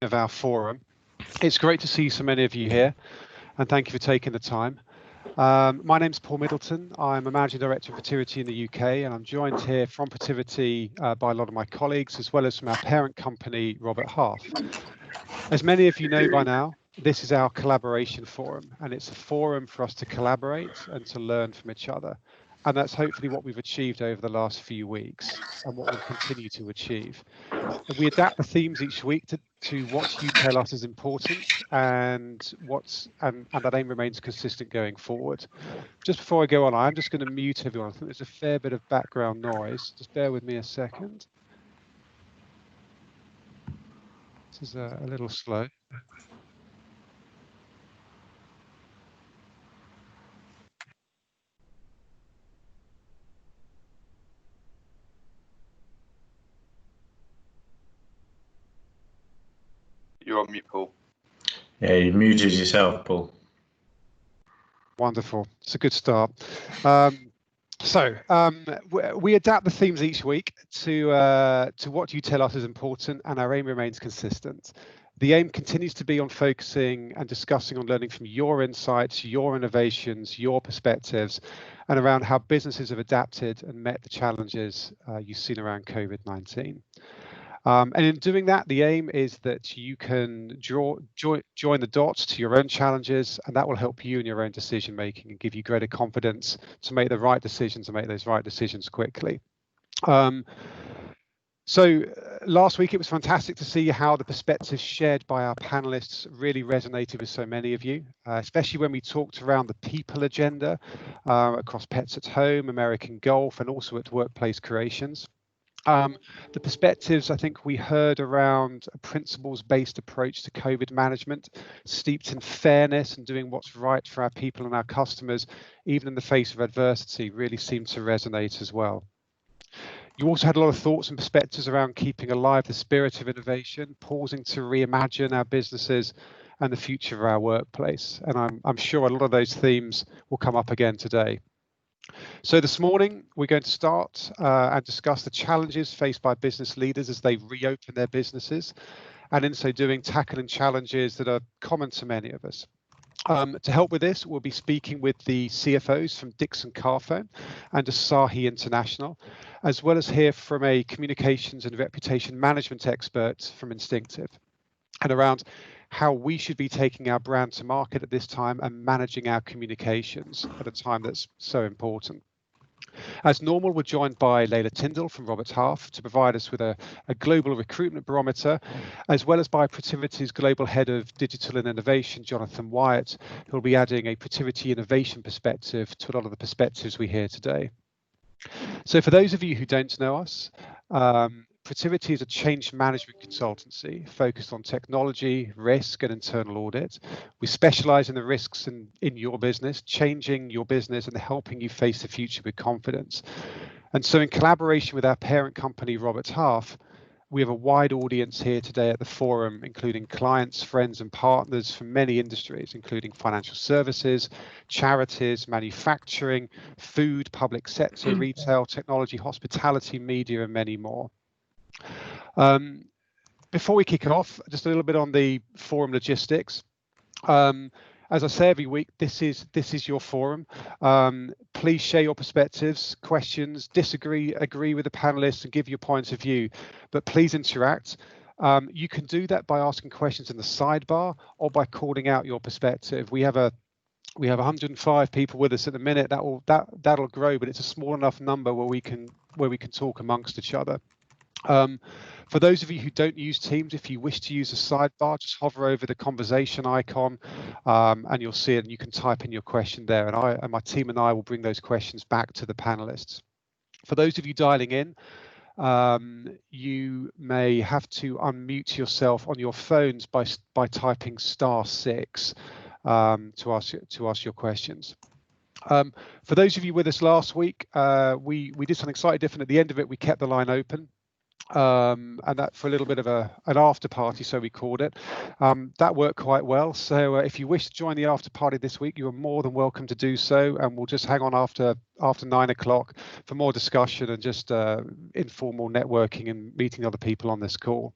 of our forum. It's great to see so many of you here, and thank you for taking the time. My name's Paul Middleton. I'm a Managing Director of Protiviti in the UK, and I'm joined here from Protiviti by a lot of my colleagues, as well as from our parent company, Robert Half. As many of you know by now, this is our collaboration forum, and it's a forum for us to collaborate and to learn from each other. And that's hopefully what we've achieved over the last few weeks and what we'll continue to achieve. And we adapt the themes each week to what you tell us is important, and that aim remains consistent going forward. Just before I go on, I'm just going to mute everyone. I think there's a fair bit of background noise. Just bear with me a second. This is a little slow. You're on mute, Paul. Yeah, you muted yourself, Paul. Wonderful. It's a good start. We adapt the themes each week to what you tell us is important, and our aim remains consistent. The aim continues to be on focusing and discussing on learning from your insights, your innovations, your perspectives, and around how businesses have adapted and met the challenges you've seen around COVID-19. And in doing that, the aim is that you can join the dots to your own challenges, and that will help you in your own decision making and give you greater confidence to make the right decisions and make those right decisions quickly. Last week, it was fantastic to see how the perspectives shared by our panelists really resonated with so many of you, especially when we talked around the people agenda across Pets at Home, American Golf, and also at Workplace Creations. The perspectives I think we heard around a principles-based approach to COVID management, steeped in fairness and doing what's right for our people and our customers, even in the face of adversity, really seemed to resonate as well. You also had a lot of thoughts and perspectives around keeping alive the spirit of innovation, pausing to reimagine our businesses and the future of our workplace. And I'm sure a lot of those themes will come up again today. So this morning, we're going to start and discuss the challenges faced by business leaders as they reopen their businesses, and in so doing, tackling challenges that are common to many of us. To help with this, we'll be speaking with the CFOs from Dixon, Carphone and Asahi International, as well as hear from a communications and reputation management expert from Instinctive, and around how we should be taking our brand to market at this time and managing our communications at a time that's so important. As normal, we're joined by Layla Tyndall from Robert Half to provide us with a global recruitment barometer, as well as by Protiviti's Global Head of Digital and Innovation, Jonathan Wyatt, who will be adding a Protiviti innovation perspective to a lot of the perspectives we hear today. So for those of you who don't know us, Protiviti is a change management consultancy focused on technology, risk, and internal audit. We specialize in the risks in your business, changing your business and helping you face the future with confidence. And so in collaboration with our parent company, Robert Half, we have a wide audience here today at the forum, including clients, friends, and partners from many industries, including financial services, charities, manufacturing, food, public sector, retail, technology, hospitality, media, and many more. Before we kick it off, just a little bit on the forum logistics. As I say every week, this is your forum. Please share your perspectives, questions, disagree, agree with the panelists, and give your points of view. But please interact. You can do that by asking questions in the sidebar or by calling out your perspective. We have 105 people with us at the minute. That'll grow, but it's a small enough number where we can talk amongst each other. For those of you who don't use Teams, if you wish to use a sidebar, just hover over the conversation icon and you'll see it, and you can type in your question there, and my team and I will bring those questions back to the panelists. For those of you dialing in, you may have to unmute yourself on your phones by typing *6 to ask your questions. For those of you with us last week, we did something slightly different. At the end of it, we kept the line open. And that for a little bit of an after party, so we called it. That worked quite well. So if you wish to join the after party this week, you are more than welcome to do so, and we'll just hang on after 9 o'clock for more discussion and just informal networking and meeting other people on this call.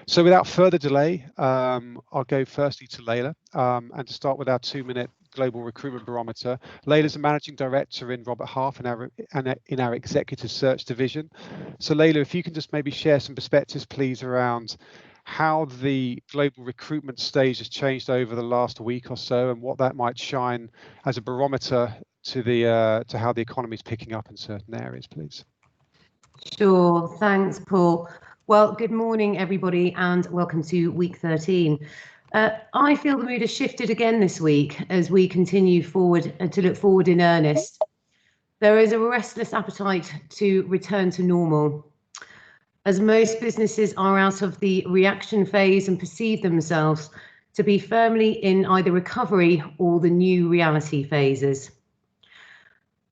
So without further delay, I'll go firstly to Layla, and to start with our 2-minute global recruitment barometer. Layla's the managing director in Robert Half in our executive search division. So Layla, if you can just maybe share some perspectives, please, around how the global recruitment stage has changed over the last week or so, and what that might shine as a barometer to how the economy is picking up in certain areas, please. Sure, thanks, Paul. Well, good morning, everybody, and welcome to week 13. I feel the mood has shifted again this week as we continue forward to look forward in earnest. There is a restless appetite to return to normal, as most businesses are out of the reaction phase and perceive themselves to be firmly in either recovery or the new reality phases.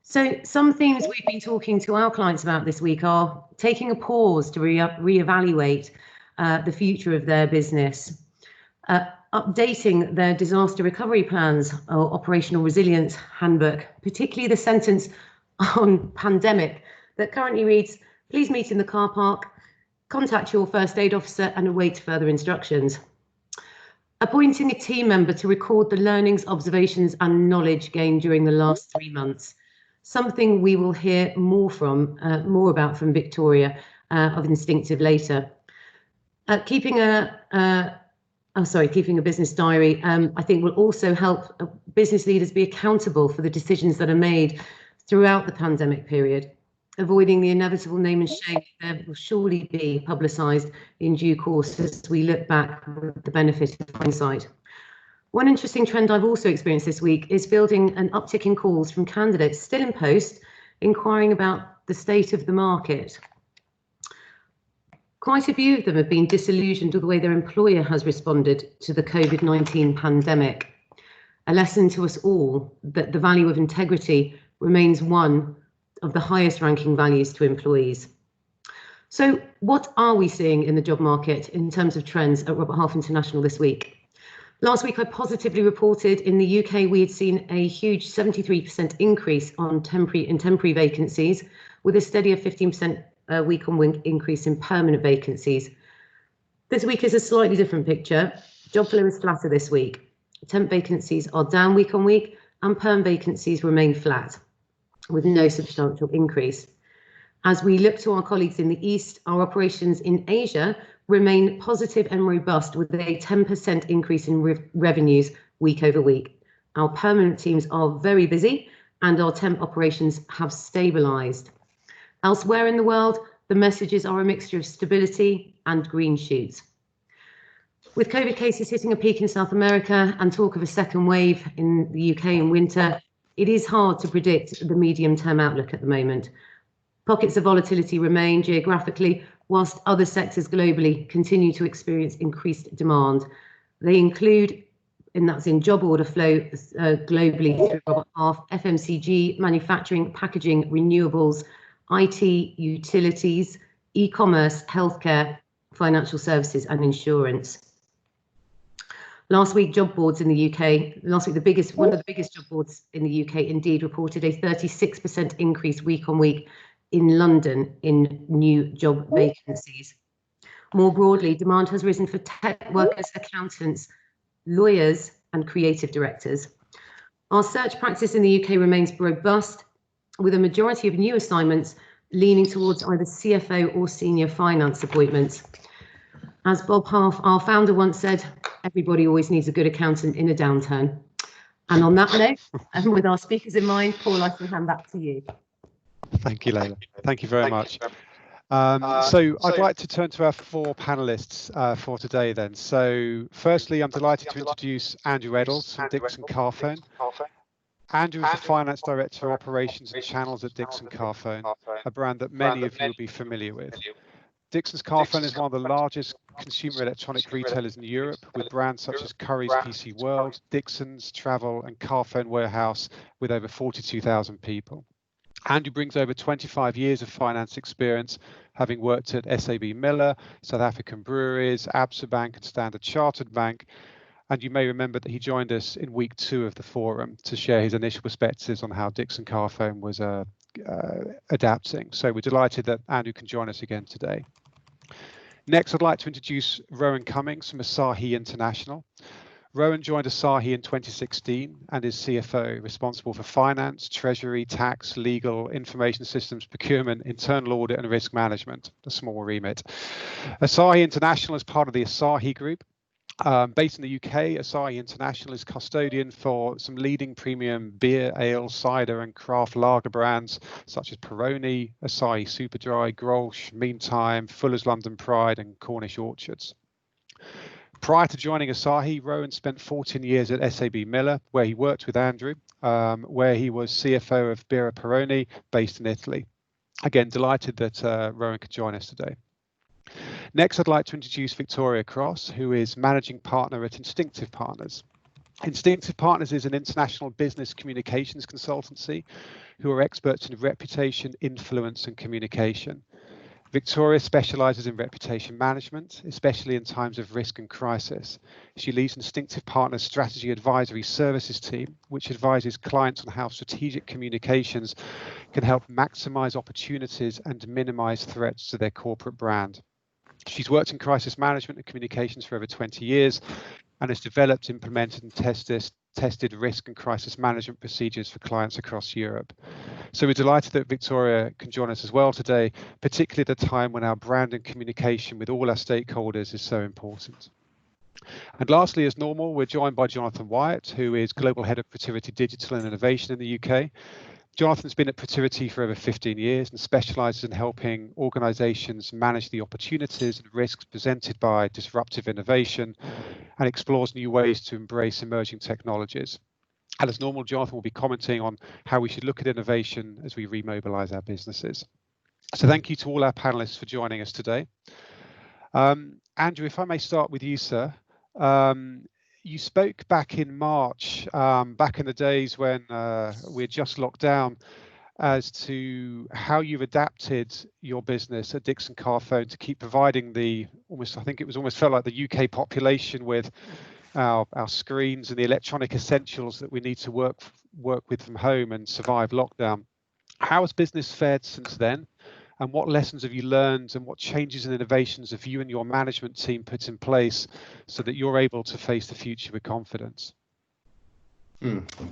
So some themes we've been talking to our clients about this week are taking a pause to reevaluate the future of their business, updating their disaster recovery plans or operational resilience handbook, particularly the sentence on pandemic that currently reads, please meet in the car park, contact your first aid officer and await further instructions. Appointing a team member to record the learnings, observations and knowledge gained during the last 3 months. Something we will hear more about from Victoria of Instinctive later. Keeping a business diary, I think will also help business leaders be accountable for the decisions that are made throughout the pandemic period, avoiding the inevitable name and shame that will surely be publicised in due course as we look back with the benefit of hindsight. One interesting trend I've also experienced this week is building an uptick in calls from candidates still in post, inquiring about the state of the market. Quite a few of them have been disillusioned with the way their employer has responded to the COVID-19 pandemic. A lesson to us all that the value of integrity remains one of the highest ranking values to employees. So what are we seeing in the job market in terms of trends at Robert Half International this week? Last week, I positively reported in the UK we had seen a huge 73% increase in temporary vacancies, with a steadier 15% week-on-week increase in permanent vacancies. This week is a slightly different picture. Job flow is flatter this week. Temp vacancies are down week-on-week, and perm vacancies remain flat, with no substantial increase. As we look to our colleagues in the East, our operations in Asia remain positive and robust, with a 10% increase in revenues week over week. Our permanent teams are very busy and our temp operations have stabilised. Elsewhere in the world, the messages are a mixture of stability and green shoots. With COVID cases hitting a peak in South America and talk of a second wave in the UK in winter, it is hard to predict the medium-term outlook at the moment. Pockets of volatility remain geographically, whilst other sectors globally continue to experience increased demand. They include, and that's in job order flow globally through Robert Half, FMCG, manufacturing, packaging, renewables, IT, utilities, e-commerce, healthcare, financial services and insurance. Last week, job boards in the UK, one of the biggest job boards in the UK indeed reported a 36% increase week on week in London in new job vacancies. More broadly, demand has risen for tech workers, accountants, lawyers and creative directors. Our search practice in the UK remains robust, with a majority of new assignments leaning towards either CFO or senior finance appointments. As Bob Half, our founder, once said, everybody always needs a good accountant in a downturn. And on that note, and with our speakers in mind, Paul, I can hand back to you. Thank you, Layla. Thank you very much. So I'd like to turn to our 4 panelists for today then. So firstly, I'm delighted to introduce Andrew Edels from Dixon Carphone. Andrew is the Finance Director of Operations and Channels at Dixon Carphone, a brand that many of you will be familiar with. Dixon's Carphone is one of the largest consumer electronic retailers in Europe, with brands such as Currys PC World, Dixon's Travel and Carphone Warehouse, with over 42,000 people. Andrew brings over 25 years of finance experience, having worked at SAB Miller, South African Breweries, Absa Bank and Standard Chartered Bank. And you may remember that he joined us in week 2 of the forum to share his initial perspectives on how Dixon Carphone was adapting. So we're delighted that Andrew can join us again today. Next, I'd like to introduce Rowan Cummings from Asahi International. Rowan joined Asahi in 2016 and is CFO, responsible for finance, treasury, tax, legal, information systems, procurement, internal audit, and risk management, a small remit. Asahi International is part of the Asahi Group. Based in the UK, Asahi International is custodian for some leading premium beer, ale, cider, and craft lager brands such as Peroni, Asahi Superdry, Grolsch, Meantime, Fuller's London Pride, and Cornish Orchards. Prior to joining Asahi, Rowan spent 14 years at SAB Miller, where he worked with Andrew, where he was CFO of Birra Peroni, based in Italy. Again, delighted that Rowan could join us today. Next, I'd like to introduce Victoria Cross, who is Managing Partner at Instinctive Partners. Instinctive Partners is an international business communications consultancy who are experts in reputation, influence, and communication. Victoria specialises in reputation management, especially in times of risk and crisis. She leads Instinctive Partners' strategy advisory services team, which advises clients on how strategic communications can help maximise opportunities and minimise threats to their corporate brand. She's worked in crisis management and communications for over 20 years and has developed, implemented, and tested risk and crisis management procedures for clients across Europe. So we're delighted that Victoria can join us as well today, particularly at a time when our brand and communication with all our stakeholders is so important. And lastly, as normal, we're joined by Jonathan Wyatt, who is Global Head of Protiviti Digital and Innovation in the UK. Jonathan's been at Protiviti for over 15 years and specialises in helping organisations manage the opportunities and risks presented by disruptive innovation and explores new ways to embrace emerging technologies. And as normal, Jonathan will be commenting on how we should look at innovation as we remobilise our businesses. So thank you to all our panellists for joining us today. Andrew, if I may start with you, sir. You spoke back in March, back in the days when we had just locked down, as to how you've adapted your business at Dixon Carphone to keep providing I think it was almost felt like the UK population with our screens and the electronic essentials that we need to work with from home and survive lockdown. How has business fared since then? And what lessons have you learned, and what changes and innovations have you and your management team put in place so that you're able to face the future with confidence?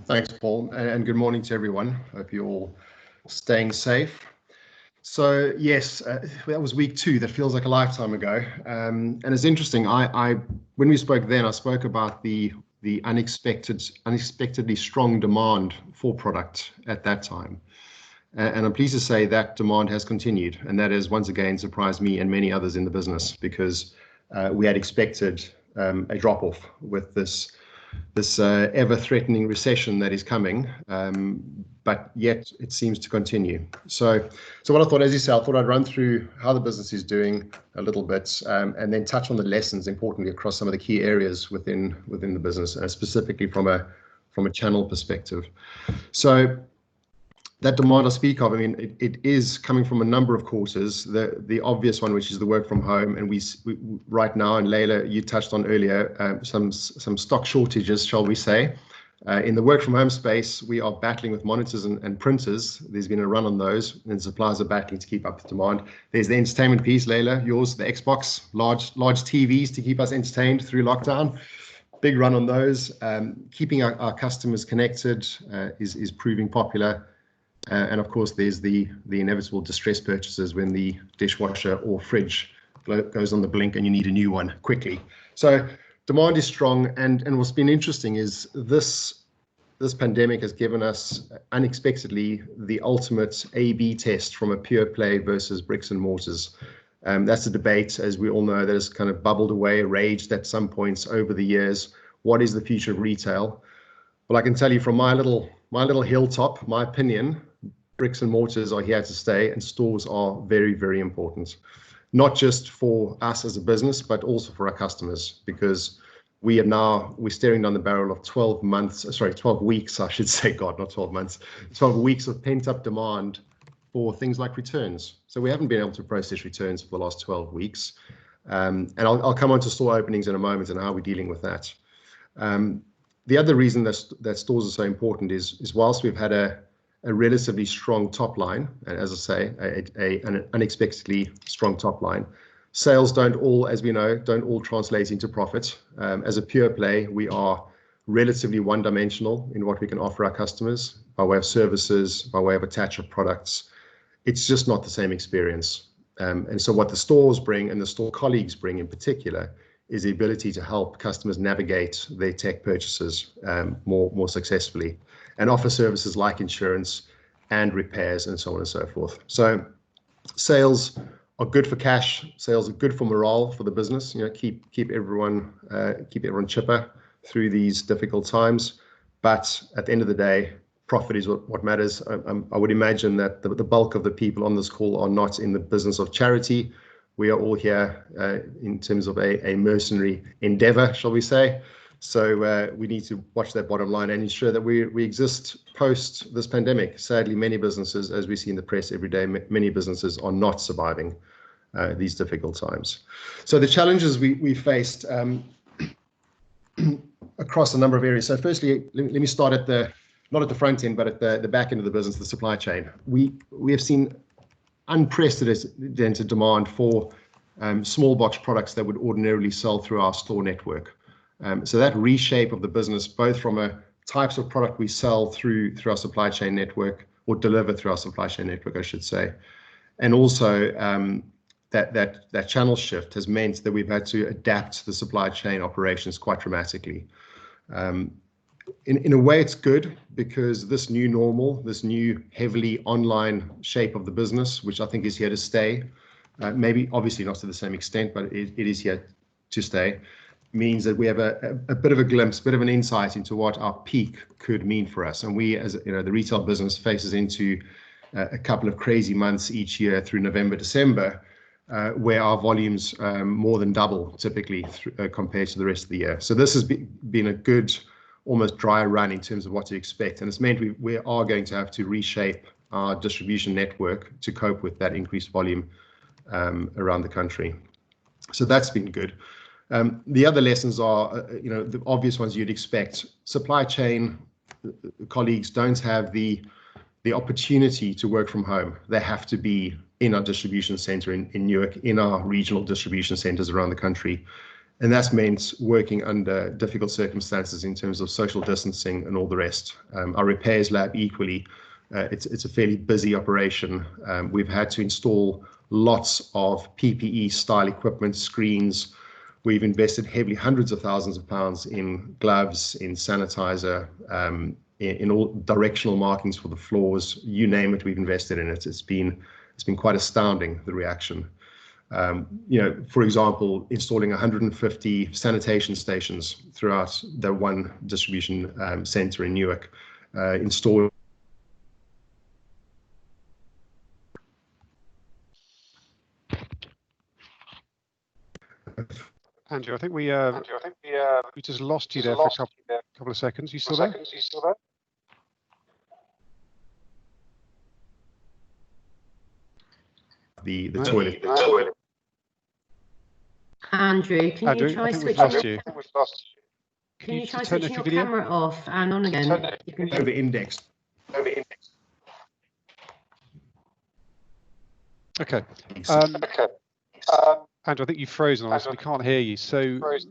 Thanks, Paul, and good morning to everyone. Hope you're all staying safe. So yes, that was week 2. That feels like a lifetime ago. And it's interesting. When we spoke then, I spoke about the unexpectedly strong demand for product at that time. And I'm pleased to say that demand has continued, and that has once again surprised me and many others in the business, because we had expected a drop-off with this ever-threatening recession that is coming, but yet it seems to continue. So what I thought, as you said, I thought I'd run through how the business is doing a little bit, and then touch on the lessons, importantly, across some of the key areas within the business, specifically from a channel perspective. So that demand I speak of, I mean, it is coming from a number of causes. The obvious one, which is the work from home, and we right now, and Leila, you touched on earlier, some stock shortages, shall we say. In the work from home space, we are battling with monitors and printers. There's been a run on those, and suppliers are battling to keep up with demand. There's the entertainment piece, Leila, yours, the Xbox, large TVs to keep us entertained through lockdown. Big run on those. Keeping our customers connected is proving popular. And of course, there's the inevitable distress purchases when the dishwasher or fridge goes on the blink and you need a new one quickly. So demand is strong, and what's been interesting is this pandemic has given us unexpectedly the ultimate A/B test from a pure play versus bricks and mortars. That's a debate, as we all know, that has kind of bubbled away, raged at some points over the years. What is the future of retail? Well, I can tell you from my little hilltop, my opinion, bricks and mortars are here to stay, and stores are very, very important, not just for us as a business, but also for our customers, because we're staring down the barrel of 12 weeks, I should say, God, not 12 months, 12 weeks of pent-up demand for things like returns. So we haven't been able to process returns for the last 12 weeks. And I'll come on to store openings in a moment and how we're dealing with that. The other reason that stores are so important is whilst we've had a relatively strong top line, and as I say, an unexpectedly strong top line, Sales don't all, as we know, don't all translate into profit. As a pure play, we are relatively one-dimensional in what we can offer our customers by way of services, by way of attach of products. It's just not the same experience. And so what the stores bring, and the store colleagues bring in particular, is the ability to help customers navigate their tech purchases more successfully, and offer services like insurance and repairs and so on and so forth. So sales are good for cash. Sales are good for morale for the business. Keep everyone chipper through these difficult times. But at the end of the day, profit is what matters. I would imagine that the bulk of the people on this call are not in the business of charity. We are all here in terms of a mercenary endeavor, shall we say. So we need to watch that bottom line and ensure that we exist post this pandemic. Sadly, many businesses, as we see in the press every day, many businesses are not surviving these difficult times. So the challenges we faced across a number of areas. So firstly, let me start not at the front end, but at the back end of the business, the supply chain. We have seen unprecedented demand for small box products that would ordinarily sell through our store network. So that reshape of the business, both from a types of product we sell through our supply chain network, or deliver through our supply chain network, I should say, and also that channel shift has meant that we've had to adapt the supply chain operations quite dramatically. In a way, it's good, because this new normal, this new heavily online shape of the business, which I think is here to stay, maybe obviously not to the same extent, but it is here to stay, means that we have a bit of a glimpse, bit of an insight into what our peak could mean for us. And we, as the retail business, faces into a couple of crazy months each year through November, December, where our volumes more than double typically compared to the rest of the year. So this has been a good, almost dry run in terms of what to expect. And it's meant we are going to have to reshape our distribution network to cope with that increased volume around the country. So that's been good. The other lessons are, the obvious ones you'd expect. Supply chain colleagues don't have the opportunity to work from home. They have to be in our distribution center in Newark, in our regional distribution centers around the country. And that's meant working under difficult circumstances in terms of social distancing and all the rest. Our repairs lab equally, it's a fairly busy operation. We've had to install lots of PPE style equipment, screens. We've invested heavily, hundreds of thousands of pounds in gloves, in sanitizer, in all directional markings for the floors. You name it, we've invested in it. It's been quite astounding, the reaction. For example, installing 150 sanitation stations throughout the one distribution center in Newark, installing Andrew, I think we just lost you there for a couple of seconds. You still there? The toilet. Andrew, can you try switching? Can you try switching your camera off and on again? Over-indexed. Okay. Andrew, I think you've frozen on us. We can't hear you. So I'm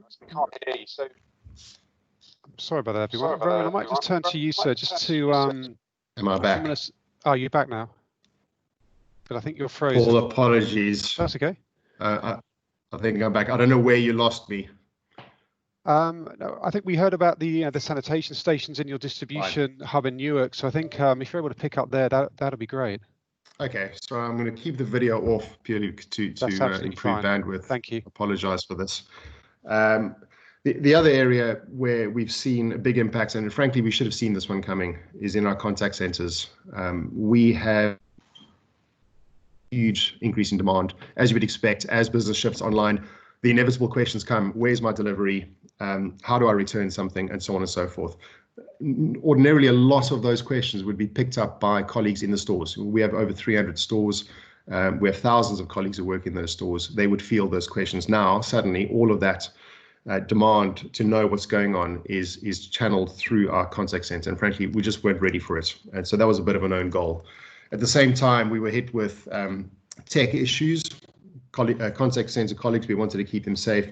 sorry about that, everyone. Rowan, I might just turn to you, sir, just to. Am I back? Oh, you're back now. But I think you're frozen. All apologies. That's okay. I think I'm back. I don't know where you lost me. No, I think we heard about the sanitation stations in your distribution hub in Newark. So I think if you're able to pick up there, that'll be great. Okay, so I'm going to keep the video off purely to improve bandwidth. Thank you. Apologize for this. The other area where we've seen a big impact, and frankly, we should have seen this one coming, is in our contact centers. We have huge increase in demand, as you would expect, as business shifts online. The inevitable questions come: where's my delivery? How do I return something? And so on and so forth. Ordinarily, a lot of those questions would be picked up by colleagues in the stores. We have over 300 stores. We have thousands of colleagues who work in those stores. They would field those questions. Now, suddenly, all of that demand to know what's going on is channeled through our contact center. And frankly, we just weren't ready for it. And so that was a bit of an own goal. At the same time, we were hit with tech issues, contact center colleagues. We wanted to keep them safe.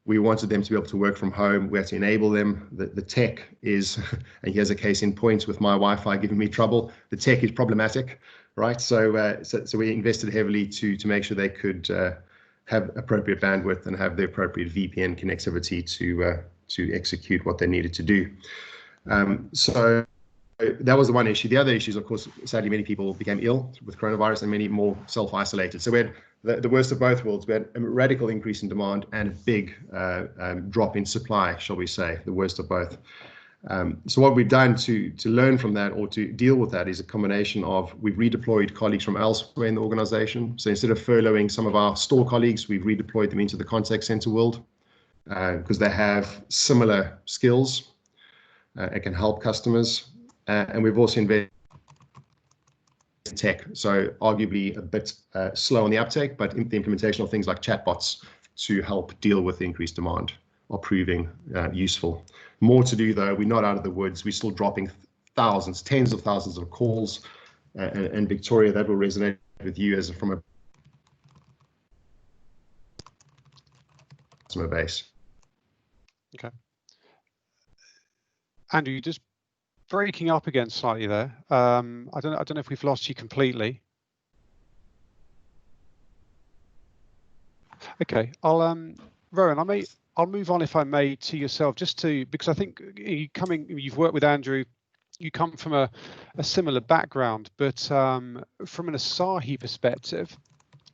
We wanted them to be able to work from home. We had to enable them. The tech is, and here's a case in point with my Wi-Fi giving me trouble. The tech is problematic, right? So we invested heavily to make sure they could have appropriate bandwidth and have the appropriate VPN connectivity to execute what they needed to do. So that was the one issue. The other issue is, of course, sadly, many people became ill with coronavirus and many more self-isolated. So we had the worst of both worlds. We had a radical increase in demand and a big drop in supply, shall we say, the worst of both. So what we've done to learn from that or to deal with that is a combination of we've redeployed colleagues from elsewhere in the organization. So instead of furloughing some of our store colleagues, we've redeployed them into the contact center world because they have similar skills and can help customers. And we've also invested in tech, so arguably a bit slow on the uptake, but the implementation of things like chatbots to help deal with the increased demand are proving useful. More to do though, we're not out of the woods. We're still dropping thousands, tens of thousands of calls. And Victoria, that will resonate with you as from a customer base. Okay. Andrew, you just breaking up again slightly there. I don't know if we've lost you completely. Okay, Rowan, I'll move on if I may to yourself, just to because I think you've worked with Andrew, you come from a similar background, but from an Asahi perspective,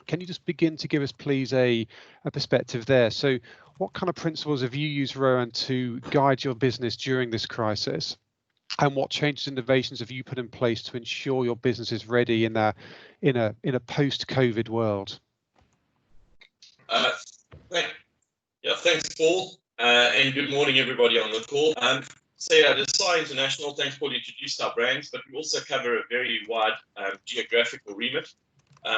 can you just begin to give us, please, a perspective there? So, what kind of principles have you used, Rowan, to guide your business during this crisis? And what changes and innovations have you put in place to ensure your business is ready in a post-COVID world? Thanks, Paul, and good morning, everybody on the call. So at Asahi International, thanks, Paul, introduced our brands, but we also cover a very wide geographical remit.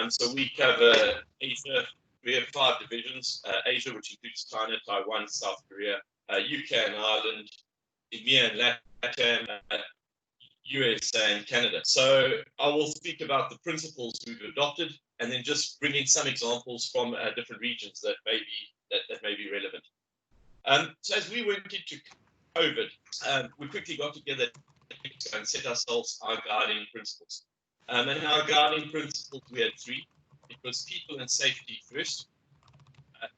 So we cover Asia. We have 5 divisions: Asia, which includes China, Taiwan, South Korea, UK and Ireland, EMEA and LATAM, US and Canada. So I will speak about the principles we've adopted, and then just bring in some examples from different regions that may be relevant. So as we went into COVID, we quickly got together and set ourselves our guiding principles. And our guiding principles, we had 3. It was people and safety first.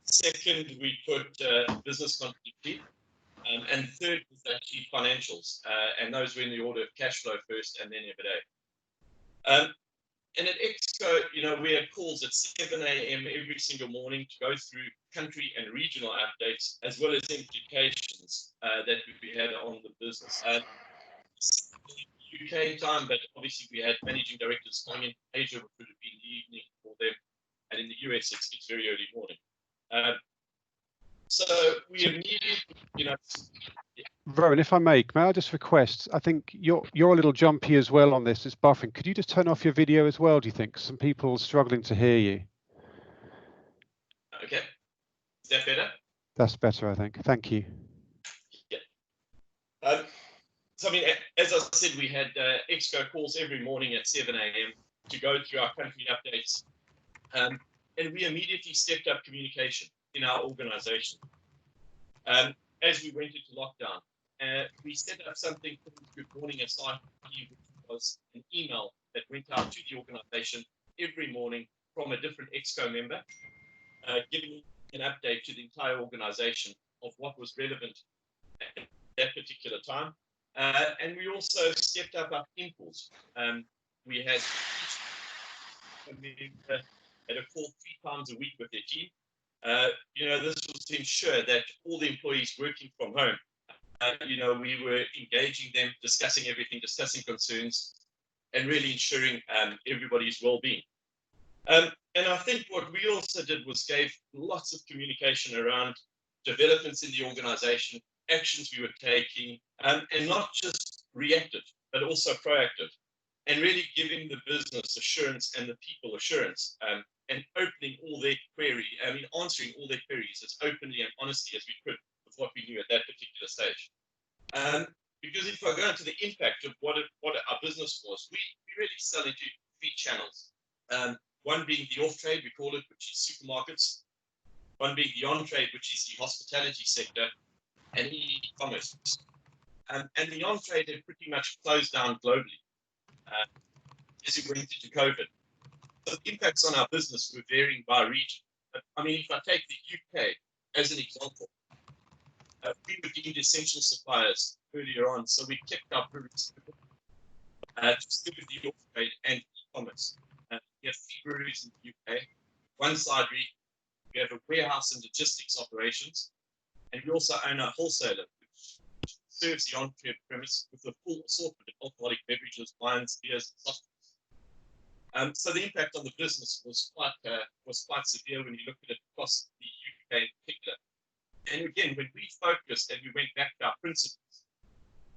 Second, we put business continuity. And third was actually financials. And those were in the order of cash flow first and then EBITDA. And at Exco, we had calls at 7 a.m. every single morning to go through country and regional updates, as well as implications that we had on the business. UK time, but obviously we had managing directors coming in. Asia would have been the evening for them, and in the US it's very early morning. So we immediately, Rowan, if I may I just request? I think you're a little jumpy as well on this. It's buffering. Could you just turn off your video as well? Do you think some people are struggling to hear you? Okay, is that better? That's better, I think. Thank you. Yeah. So, I mean, as I said, we had Exco calls every morning at 7 a.m. to go through our country updates. And we immediately stepped up communication in our organization. As we went into lockdown, we set up something called Good Morning Asahi, which was an email that went out to the organization every morning from a different Exco member, giving an update to the entire organization of what was relevant at that particular time. And we also stepped up our impulse. We had a call 3 times a week with their team. This was to ensure that all the employees working from home, we were engaging them, discussing everything, discussing concerns, and really ensuring everybody's well-being. And I think what we also did was gave lots of communication around developments in the organization, actions we were taking, and not just reactive, but also proactive, and really giving the business assurance and the people assurance, and opening all their answering all their queries as openly and honestly as we could with what we knew at that particular stage. Because if I go into the impact of what our business was, we really sell into 3 channels. one being the off-trade, we call it, which is supermarkets, one being the on-trade, which is the hospitality sector, and e-commerce. And the on-trade had pretty much closed down globally as we went into COVID. So the impacts on our business were varying by region. But, I mean, if I take the UK as an example, we were deemed essential suppliers earlier on, so we kept our breweries to still with the off-trade and e-commerce. We have 3 breweries in the UK. One side we have a warehouse and logistics operations, and we also own a wholesaler which serves the on-trade premise with a full assortment of alcoholic beverages, wines, beers, and soft drinks. So the impact on the business was quite severe when you look at it across the UK in particular. And again, when we focused and we went back to our principles,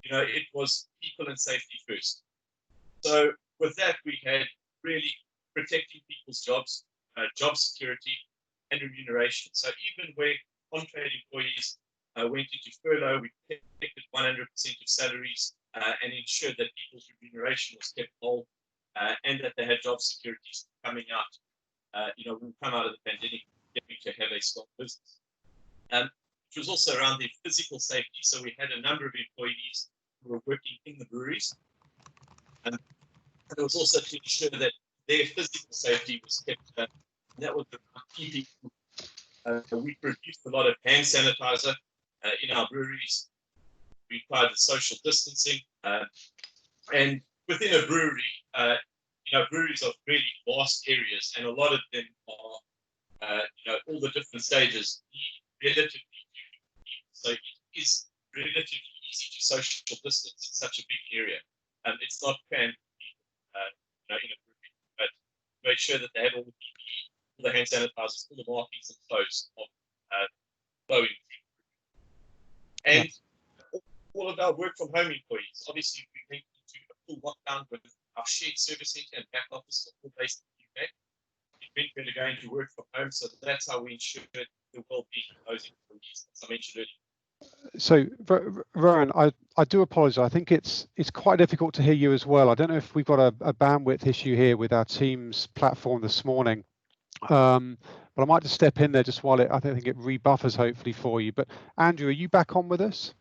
it was people and safety first. So with that, we had really protecting people's jobs, job security, and remuneration. So even where on-trade employees went into furlough, we protected 100% of salaries and ensured that people's remuneration was kept whole and that they had job security coming out. When we come out of the pandemic, we can have a strong business. Which was also around their physical safety. So we had a number of employees who were working in the breweries. And it was also to ensure that their physical safety was kept. And that was the key. We produced a lot of hand sanitizer in our breweries. We applied the social distancing. And within a brewery, breweries are really vast areas, and a lot of them are, all the different stages need relatively. So it is relatively easy to social distance in such a big area. It's not crammed in a brewery, but made sure that they had all the PPE, all the hand sanitizers, all the markings and flows of flowing through. And all of our work from home employees, obviously we went into a full lockdown with our shared service centre and back office all based in the UK. It meant we were going to work from home, so that's how we ensured the well-being of those employees, as I mentioned earlier. So, Rowan, I do apologise. I think it's quite difficult to hear you as well. I don't know if we've got a bandwidth issue here with our Teams platform this morning, but I might just step in there just while I think it rebuffers hopefully for you. But Andrew, are you back on with us?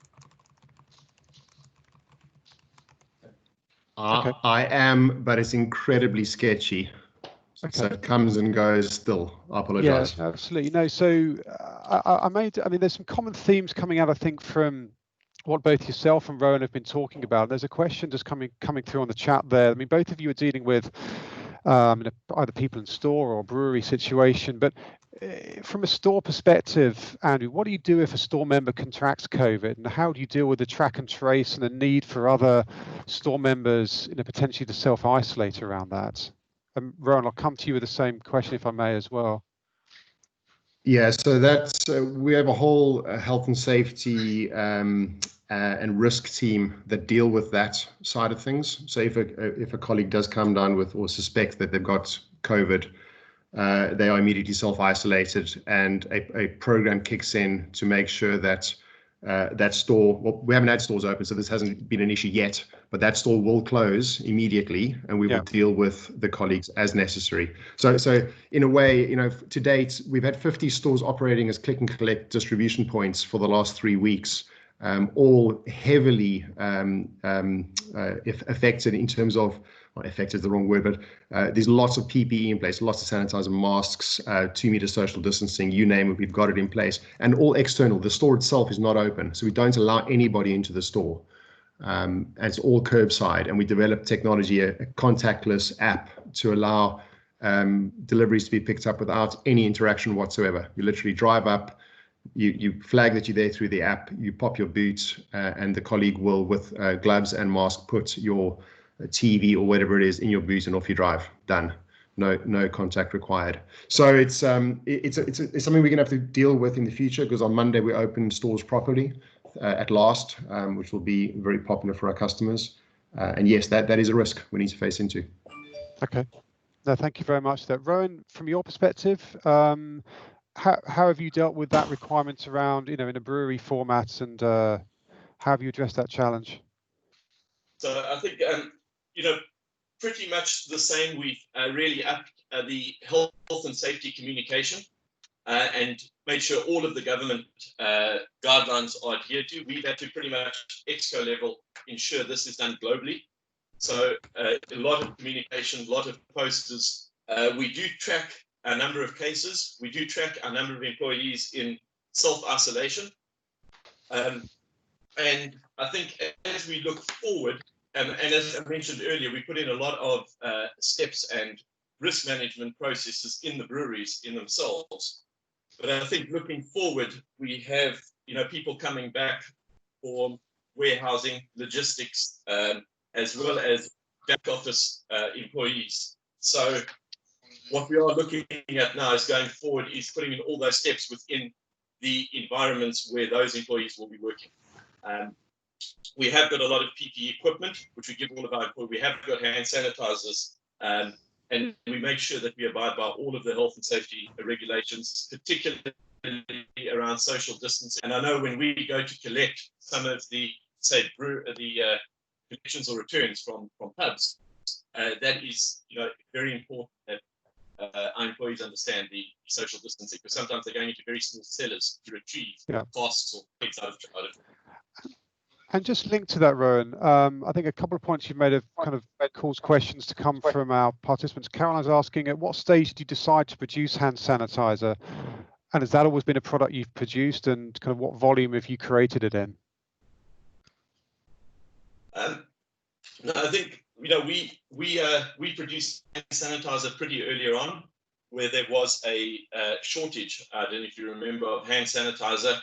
Okay. I am, but it's incredibly sketchy. Okay. So it comes and goes still. I apologize. Yeah, absolutely. No, so there's some common themes coming out, I think, from what both yourself and Rowan have been talking about. There's a question just coming through on the chat there. I mean, both of you are dealing with either people in store or brewery situation, but from a store perspective, Andrew, what do you do if a store member contracts COVID, and how do you deal with the track and trace and the need for other store members, potentially to self-isolate around that? Rowan, I'll come to you with the same question, if I may, as well. Yeah, so that's we have a whole health and safety and risk team that deal with that side of things. So if a colleague does come down with or suspect that they've got COVID, they are immediately self-isolated, and a program kicks in to make sure that that store, well, we haven't had stores open, so this hasn't been an issue yet, but that store will close immediately, and we will deal with the colleagues as necessary. So in a way, to date, we've had 50 stores operating as click and collect distribution points for the last 3 weeks, all heavily affected in terms of, well, affected is the wrong word, but there's lots of PPE in place, lots of sanitizer, masks, 2 meter social distancing, you name it, we've got it in place, and all external. The store itself is not open, so we don't allow anybody into the store. And it's all curbside, and we developed technology, a contactless app to allow deliveries to be picked up without any interaction whatsoever. You literally drive up, you flag that you're there through the app, you pop your boot, and the colleague will, with gloves and mask, put your TV or whatever it is in your boot, and off you drive. Done. No contact required. So it's something we're gonna have to deal with in the future, because on Monday we open stores properly at last, which will be very popular for our customers. And yes, that is a risk we need to face into. Okay. No, thank you very much for that. Rowan, from your perspective, how have you dealt with that requirement around, in a brewery format, and how have you addressed that challenge? So I think, pretty much the same. We've really upped the health and safety communication and made sure all of the government guidelines are adhered to. We've had to pretty much ExCo level ensure this is done globally. So a lot of communication, a lot of posters. We do track a number of cases. We do track a number of employees in self-isolation. And I think as we look forward, and as I mentioned earlier, we put in a lot of steps and risk management processes in the breweries in themselves. But I think looking forward, we have people coming back for warehousing, logistics, as well as back office employees. So what we are looking at now is going forward is putting in all those steps within the environments where those employees will be working. We have got a lot of PPE equipment, which we give all of our employees. We have got hand sanitizers, and we make sure that we abide by all of the health and safety regulations, particularly around social distancing. And I know when we go to collect some of the, say, collections or returns from pubs, that is, very important that our employees understand the social distancing, because sometimes they're going into very small cellars to retrieve casks or plates out of. And just linked to that, Rowan, I think a couple of points you've made have kind of caused questions to come from our participants. Caroline's asking, at what stage did you decide to produce hand sanitizer? And has that always been a product you've produced, and kind of what volume have you created it in? No, I think we produced hand sanitizer pretty earlier on, where there was a shortage. I don't know if you remember, of hand sanitizer,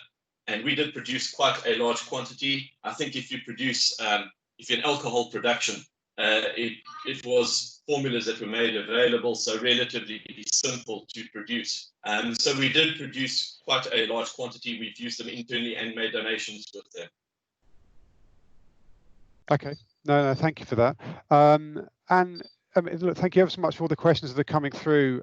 and we did produce quite a large quantity. I think if you produce, if you're in alcohol production, it was formulas that were made available, so relatively simple to produce. So we did produce quite a large quantity. We've used them internally and made donations with them. Okay, no, thank you for that. And look, thank you ever so much for all the questions that are coming through.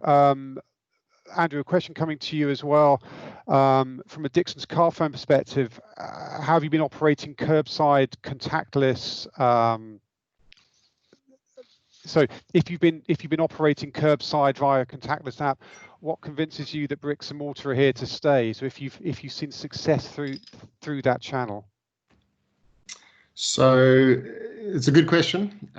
Andrew, a question coming to you as well. From a Dixon's Carphone perspective, how have you been operating curbside contactless? So if you've been operating curbside via contactless app, what convinces you that bricks and mortar are here to stay? So if you've seen success through that channel. So it's a good question.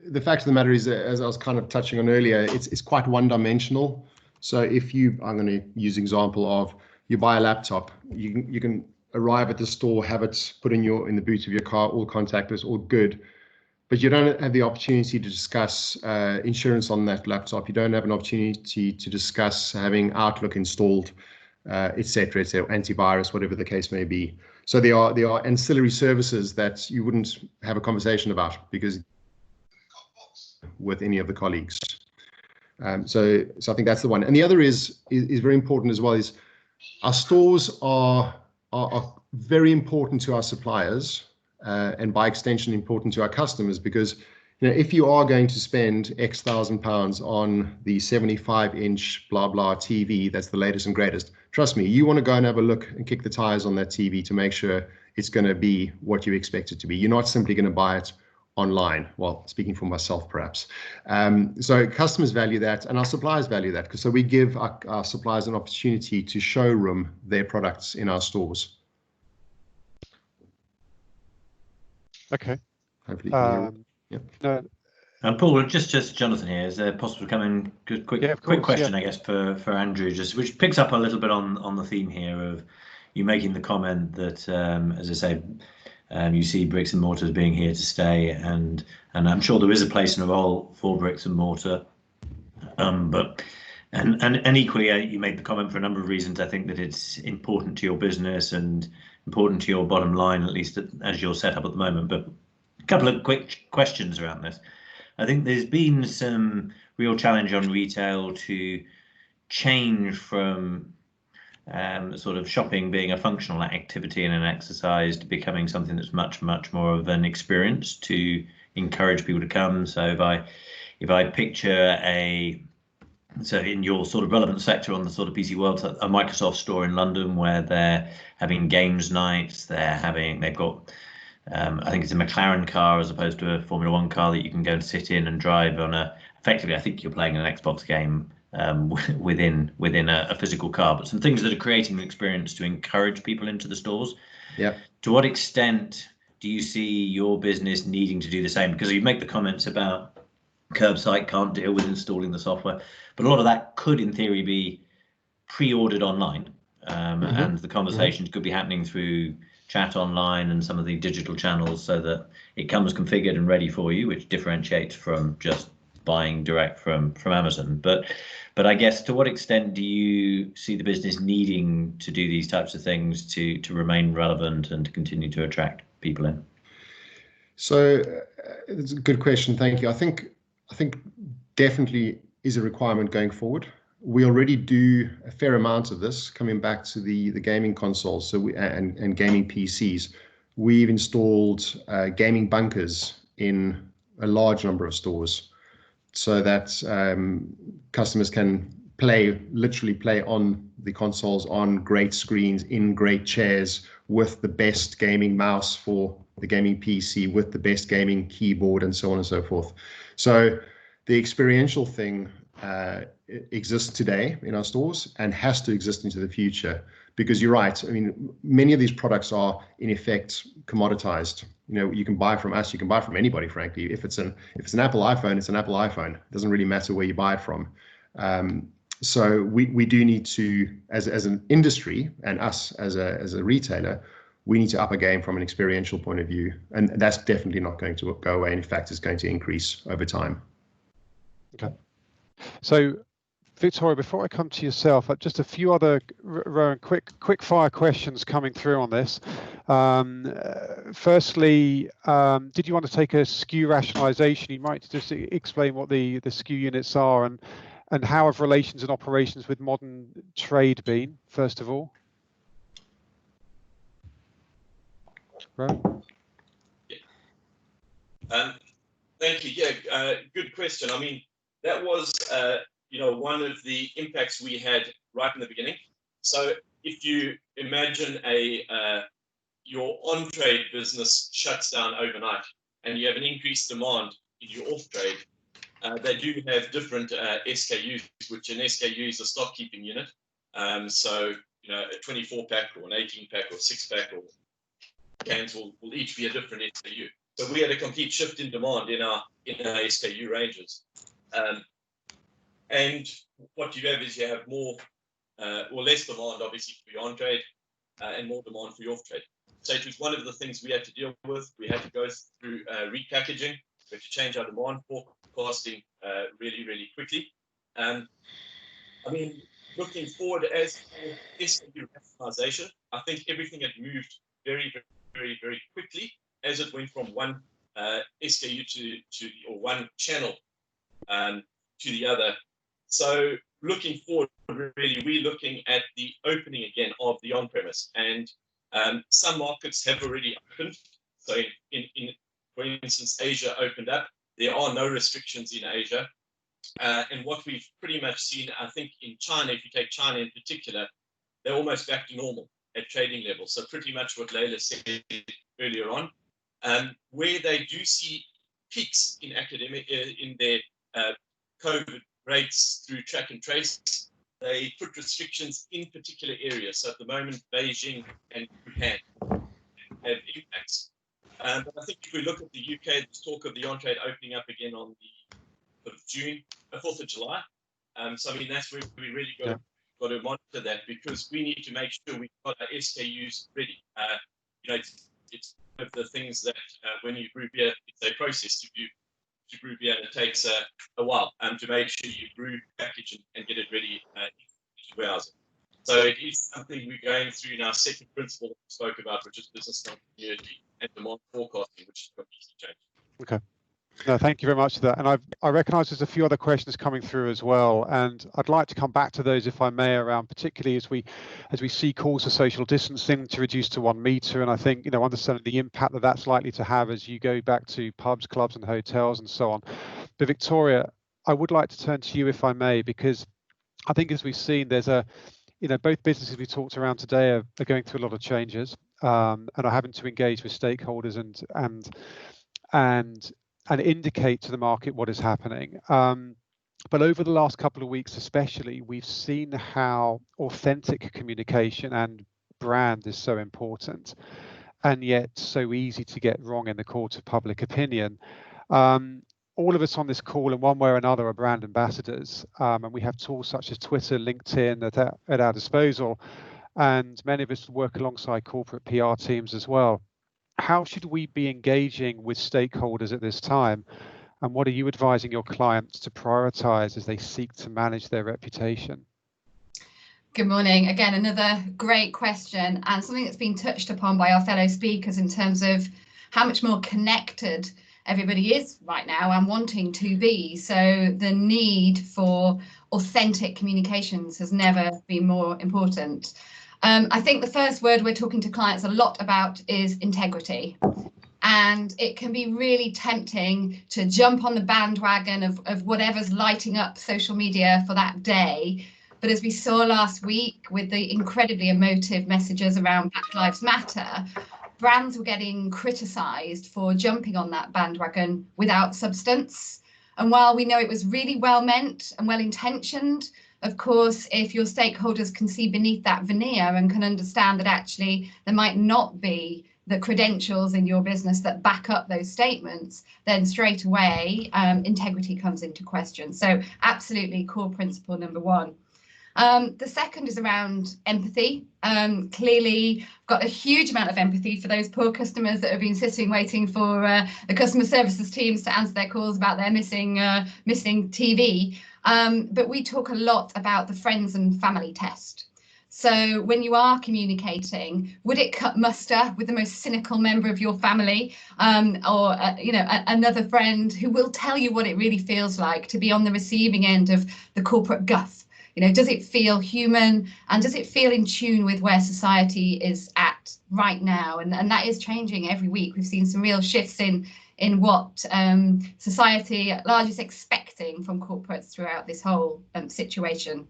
The fact of the matter is, as I was kind of touching on earlier, it's quite one-dimensional. So if I'm going to use example of, you buy a laptop, you can arrive at the store, have it put in the boot of your car, all contactless, all good, but you don't have the opportunity to discuss insurance on that laptop. You don't have an opportunity to discuss having Outlook installed, etc., antivirus, whatever the case may be. So there are ancillary services that you wouldn't have a conversation about because with any of the colleagues. So I think that's the one. And the other is very important as well, is our stores are very important to our suppliers, and by extension important to our customers, because if you are going to spend X thousand pounds on the 75-inch blah blah TV that's the latest and greatest, trust me, you want to go and have a look and kick the tires on that TV to make sure it's going to be what you expect it to be. You're not simply going to buy it online. Well, speaking for myself, perhaps. So customers value that, and our suppliers value that, because so we give our suppliers an opportunity to showroom their products in our stores. Okay. Hopefully, no. Paul, just Jonathan here. Is it possible to come in? Quick question, I guess, for Andrew, which picks up a little bit on the theme here of you making the comment that, as I say, you see bricks and mortar as being here to stay, and I'm sure there is a place and a role for bricks and mortar. But equally, you made the comment for a number of reasons. I think that it's important to your business and important to your bottom line, at least as you're set up at the moment. But a couple of quick questions around this. I think there's been some real challenge on retail to change from sort of shopping being a functional activity and an exercise to becoming something that's much more of an experience to encourage people to come. So if I picture so in your sort of relevant sector on the sort of PC world, a Microsoft store in London where they're having games nights, they've got I think it's a McLaren car as opposed to a Formula One car that you can go and sit in and drive on effectively, I think you're playing an Xbox game within a physical car, but some things that are creating an experience to encourage people into the stores. Yeah. To what extent do you see your business needing to do the same? Because you make the comments about curbside can't deal with installing the software, but a lot of that could in theory be pre-ordered online, and the conversations could be happening through chat online and some of the digital channels, so that it comes configured and ready for you, which differentiates from just buying direct from Amazon. But I guess, to what extent do you see the business needing to do these types of things to remain relevant and to continue to attract people in? So it's a good question. Thank you. I think definitely is a requirement going forward. We already do a fair amount of this, coming back to the gaming consoles, so and gaming PCs. We've installed gaming bunkers in a large number of stores, so that customers can literally play on the consoles on great screens, in great chairs, with the best gaming mouse for the gaming PC, with the best gaming keyboard, and so on and so forth. So the experiential thing exists today in our stores and has to exist into the future, because you're right. I mean, many of these products are in effect commoditized. You know, you can buy from us, you can buy from anybody, frankly. If it's an Apple iPhone, it's an Apple iPhone. It doesn't really matter where you buy it from. So we do need to, as an industry, and us as a retailer, we need to up a game from an experiential point of view, and that's definitely not going to go away. And in fact, it's going to increase over time. Okay. So, Victoria, before I come to yourself, just a few other Rowan, quick fire questions coming through on this. Firstly, did you want to take a SKU rationalization? You might just explain what the SKU units are, and how have relations and operations with modern trade been, first of all? Rowan? Thank you. Yeah, good question. I mean, that was one of the impacts we had right in the beginning. So if you imagine your on-trade business shuts down overnight, and you have an increased demand in your off-trade, they do have different SKUs, which an SKU is a stock keeping unit. So a 24-pack or an 18-pack or 6-pack or cans will each be a different SKU. So we had a complete shift in demand in our SKU ranges. And what you have is you have more or less demand, obviously, for your on-trade and more demand for your off-trade. So it was one of the things we had to deal with. We had to go through repackaging. We had to change our demand forecasting really, really quickly. I mean, looking forward as for SKU rationalization, I think everything had moved very, very, very quickly as it went from one SKU or one channel to the other. So looking forward, really, we're looking at the opening again of the on-premise, and some markets have already opened. So for instance, Asia opened up. There are no restrictions in Asia. And what we've pretty much seen, I think, in China, if you take China in particular, they're almost back to normal at trading levels. So pretty much what Layla said earlier on. Where they do see peaks in their COVID rates through track and trace, they put restrictions in particular areas. So at the moment, Beijing and Japan have impacts. But I think if we look at the UK, there's talk of the on-trade opening up again on the 4th of July. So I mean, that's where we really got to monitor that, because we need to make sure we've got our SKUs ready. It's one of the things that when you brew beer, it's a process to brew beer, and it takes a while to make sure you brew, package, and get it ready to warehouse. So it is something we're going through in our second principle that we spoke about, which is business continuity and demand forecasting, which is completely changed. Okay. No, thank you very much for that. And I recognise there's a few other questions coming through as well, and I'd like to come back to those, if I may, around particularly as we see calls for social distancing to reduce to 1 metre, and I think understanding the impact that's likely to have as you go back to pubs, clubs, and hotels and so on. But Victoria, I would like to turn to you, if I may, because I think as we've seen, there's both businesses we talked around today are going through a lot of changes. and are having to engage with stakeholders and indicate to the market what is happening. But over the last couple of weeks especially, we've seen how authentic communication and brand is so important, and yet so easy to get wrong in the court of public opinion. All of us on this call in one way or another are brand ambassadors, and we have tools such as Twitter, LinkedIn at our disposal, and many of us work alongside corporate PR teams as well. How should we be engaging with stakeholders at this time? And what are you advising your clients to prioritize as they seek to manage their reputation? Good morning. Again, another great question, and something that's been touched upon by our fellow speakers in terms of how much more connected everybody is right now and wanting to be. So the need for authentic communications has never been more important. I think the first word we're talking to clients a lot about is integrity. And it can be really tempting to jump on the bandwagon of whatever's lighting up social media for that day. But as we saw last week with the incredibly emotive messages around Black Lives Matter, brands were getting criticised for jumping on that bandwagon without substance. And while we know it was really well meant and well intentioned, of course, if your stakeholders can see beneath that veneer and can understand that actually there might not be the credentials in your business that back up those statements, then straight away integrity comes into question. So absolutely core principle number one. The second is around empathy. Clearly got a huge amount of empathy for those poor customers that have been sitting waiting for the customer services teams to answer their calls about their missing TV. But we talk a lot about the friends and family test. So when you are communicating, would it cut muster with the most cynical member of your family, or another friend who will tell you what it really feels like to be on the receiving end of the corporate guff? Does it feel human, and does it feel in tune with where society is at right now? And that is changing every week. We've seen some real shifts in what society at large is expecting from corporates throughout this whole situation.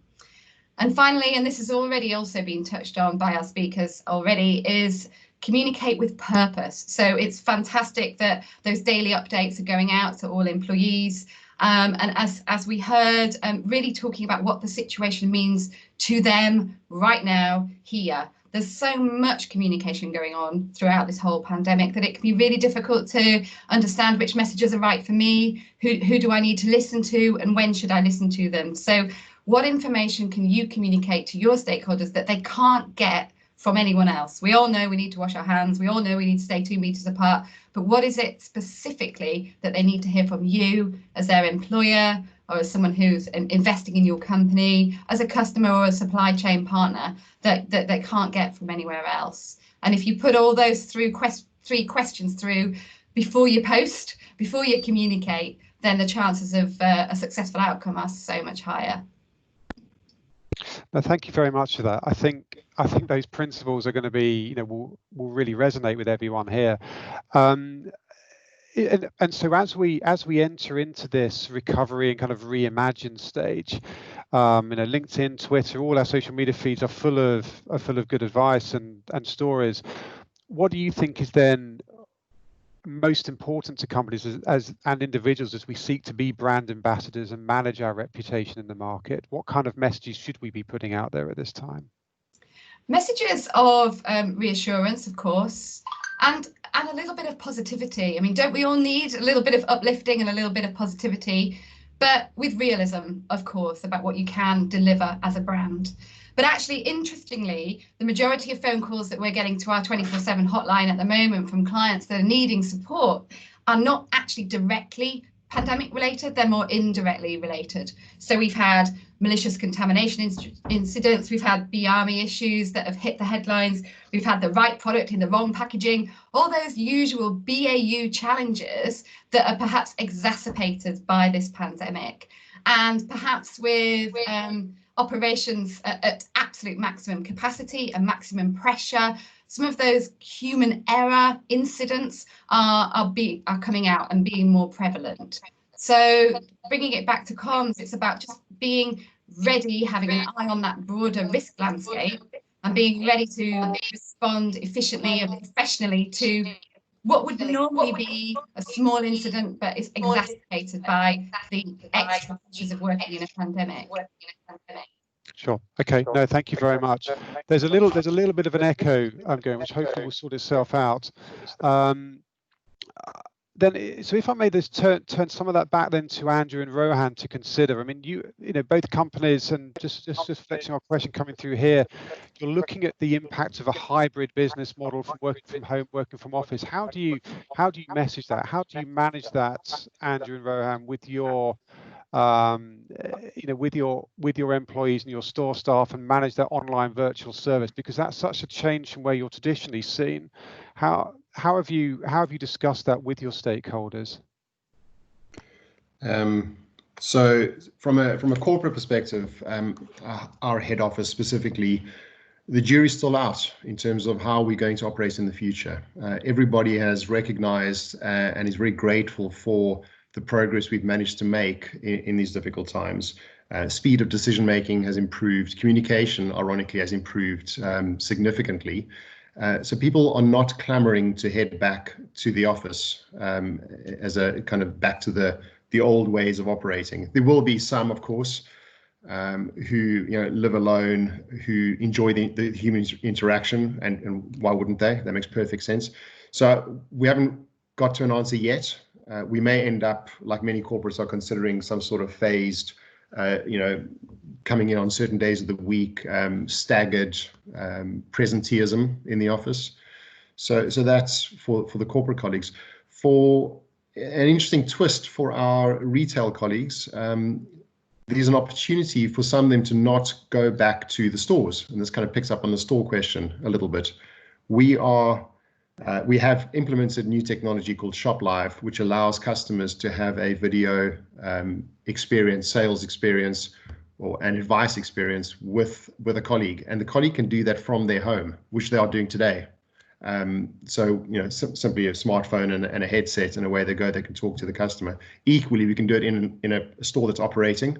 And finally, and this has already also been touched on by our speakers already, is communicate with purpose. So it's fantastic that those daily updates are going out to all employees. And as we heard, really talking about what the situation means to them right now, here. There's so much communication going on throughout this whole pandemic that it can be really difficult to understand which messages are right for me, who do I need to listen to, and when should I listen to them. So what information can you communicate to your stakeholders that they can't get from anyone else? We all know we need to wash our hands. We all know we need to stay 2 meters apart. But what is it specifically that they need to hear from you as their employer, or as someone who's investing in your company, as a customer or a supply chain partner, that they can't get from anywhere else? And if you put all those three questions through before you post, before you communicate, then the chances of a successful outcome are so much higher. No, thank you very much for that. I think those principles are going to be, will really resonate with everyone here. And so as we enter into this recovery and kind of reimagine stage, LinkedIn, Twitter, all our social media feeds are full of good advice and stories. What do you think is then most important to companies and individuals as we seek to be brand ambassadors and manage our reputation in the market? What kind of messages should we be putting out there at this time? Messages of reassurance, of course, and a little bit of positivity. I mean, don't we all need a little bit of uplifting and a little bit of positivity, but with realism, of course, about what you can deliver as a brand. But actually, interestingly, the majority of phone calls that we're getting to our 24/7 hotline at the moment from clients that are needing support are not actually directly pandemic related, they're more indirectly related. So we've had malicious contamination incidents, we've had BARMI issues that have hit the headlines, we've had the right product in the wrong packaging, all those usual BAU challenges that are perhaps exacerbated by this pandemic. And perhaps with operations at absolute maximum capacity and maximum pressure, some of those human error incidents are coming out and being more prevalent. So bringing it back to comms, it's about just being ready, having an eye on that broader risk landscape and being ready to respond efficiently and professionally to what would normally be a small incident, but is exacerbated by the extra pressures of working in a pandemic. Sure. Okay. No, thank you very much. There's a little bit of an echo going, which hopefully will sort itself out. Then, so if I may just turn some of that back then to Andrew and Rowan to consider. I mean, you know, both companies, and just reflecting on our question coming through here, you're looking at the impact of a hybrid business model from working from home, working from office. How do you message that? How do you manage that, Andrew and Rowan, with your you know, with your employees and your store staff, and manage that online virtual service, because that's such a change from where you're traditionally seen. How have you discussed that with your stakeholders? So from a corporate perspective, our head office specifically, the jury's still out in terms of how we're going to operate in the future. Everybody has recognized and is very grateful for the progress we've managed to make in these difficult times. Speed of decision making has improved. Communication, ironically, has improved significantly. So people are not clamoring to head back to the office as a kind of back to the old ways of operating. There will be some, of course, who live alone, who enjoy the human interaction, and why wouldn't they? That makes perfect sense. So we haven't got to an answer yet. We may end up, like many corporates are considering, some sort of phased, coming in on certain days of the week, staggered presenteeism in the office. So that's for the corporate colleagues. For an interesting twist for our retail colleagues, there's an opportunity for some of them to not go back to the stores. And this kind of picks up on the store question a little bit. We have implemented new technology called Shop Live, which allows customers to have a video experience, sales experience, or an advice experience with a colleague, and the colleague can do that from their home, which they are doing today. So simply a smartphone and a headset, and away they go. They can talk to the customer. Equally, we can do it in a store that's operating,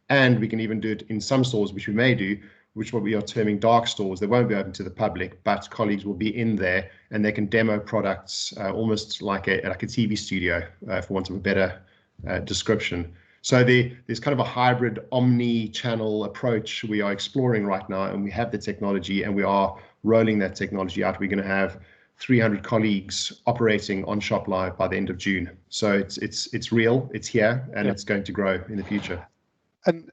and we can even do it in some stores, which we may do, which what we are terming dark stores. They won't be open to the public, but colleagues will be in there and they can demo products almost like a TV studio, for want of a better description. So there's kind of a hybrid omni-channel approach we are exploring right now, and we have the technology and we are rolling that technology out. We're going to have 300 colleagues operating on Shop Live by the end of June. So it's real, it's here, and it's going to grow in the future. And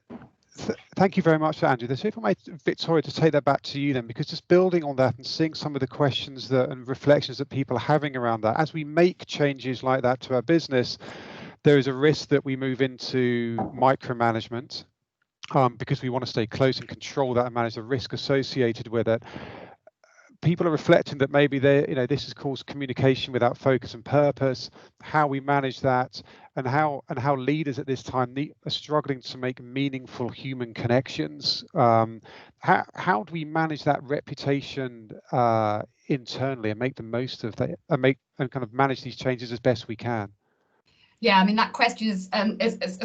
thank you very much, Andrew. So if I may, Victoria, to take that back to you then, because just building on that and seeing some of the questions and reflections that people are having around that, as we make changes like that to our business, there is a risk that we move into micromanagement because we want to stay close and control that and manage the risk associated with it. People are reflecting that maybe this has caused communication without focus and purpose, how we manage that, and how leaders at this time are struggling to make meaningful human connections. How do we manage that reputation internally and make the most of that, and kind of manage these changes as best we can? Yeah, I mean, that question is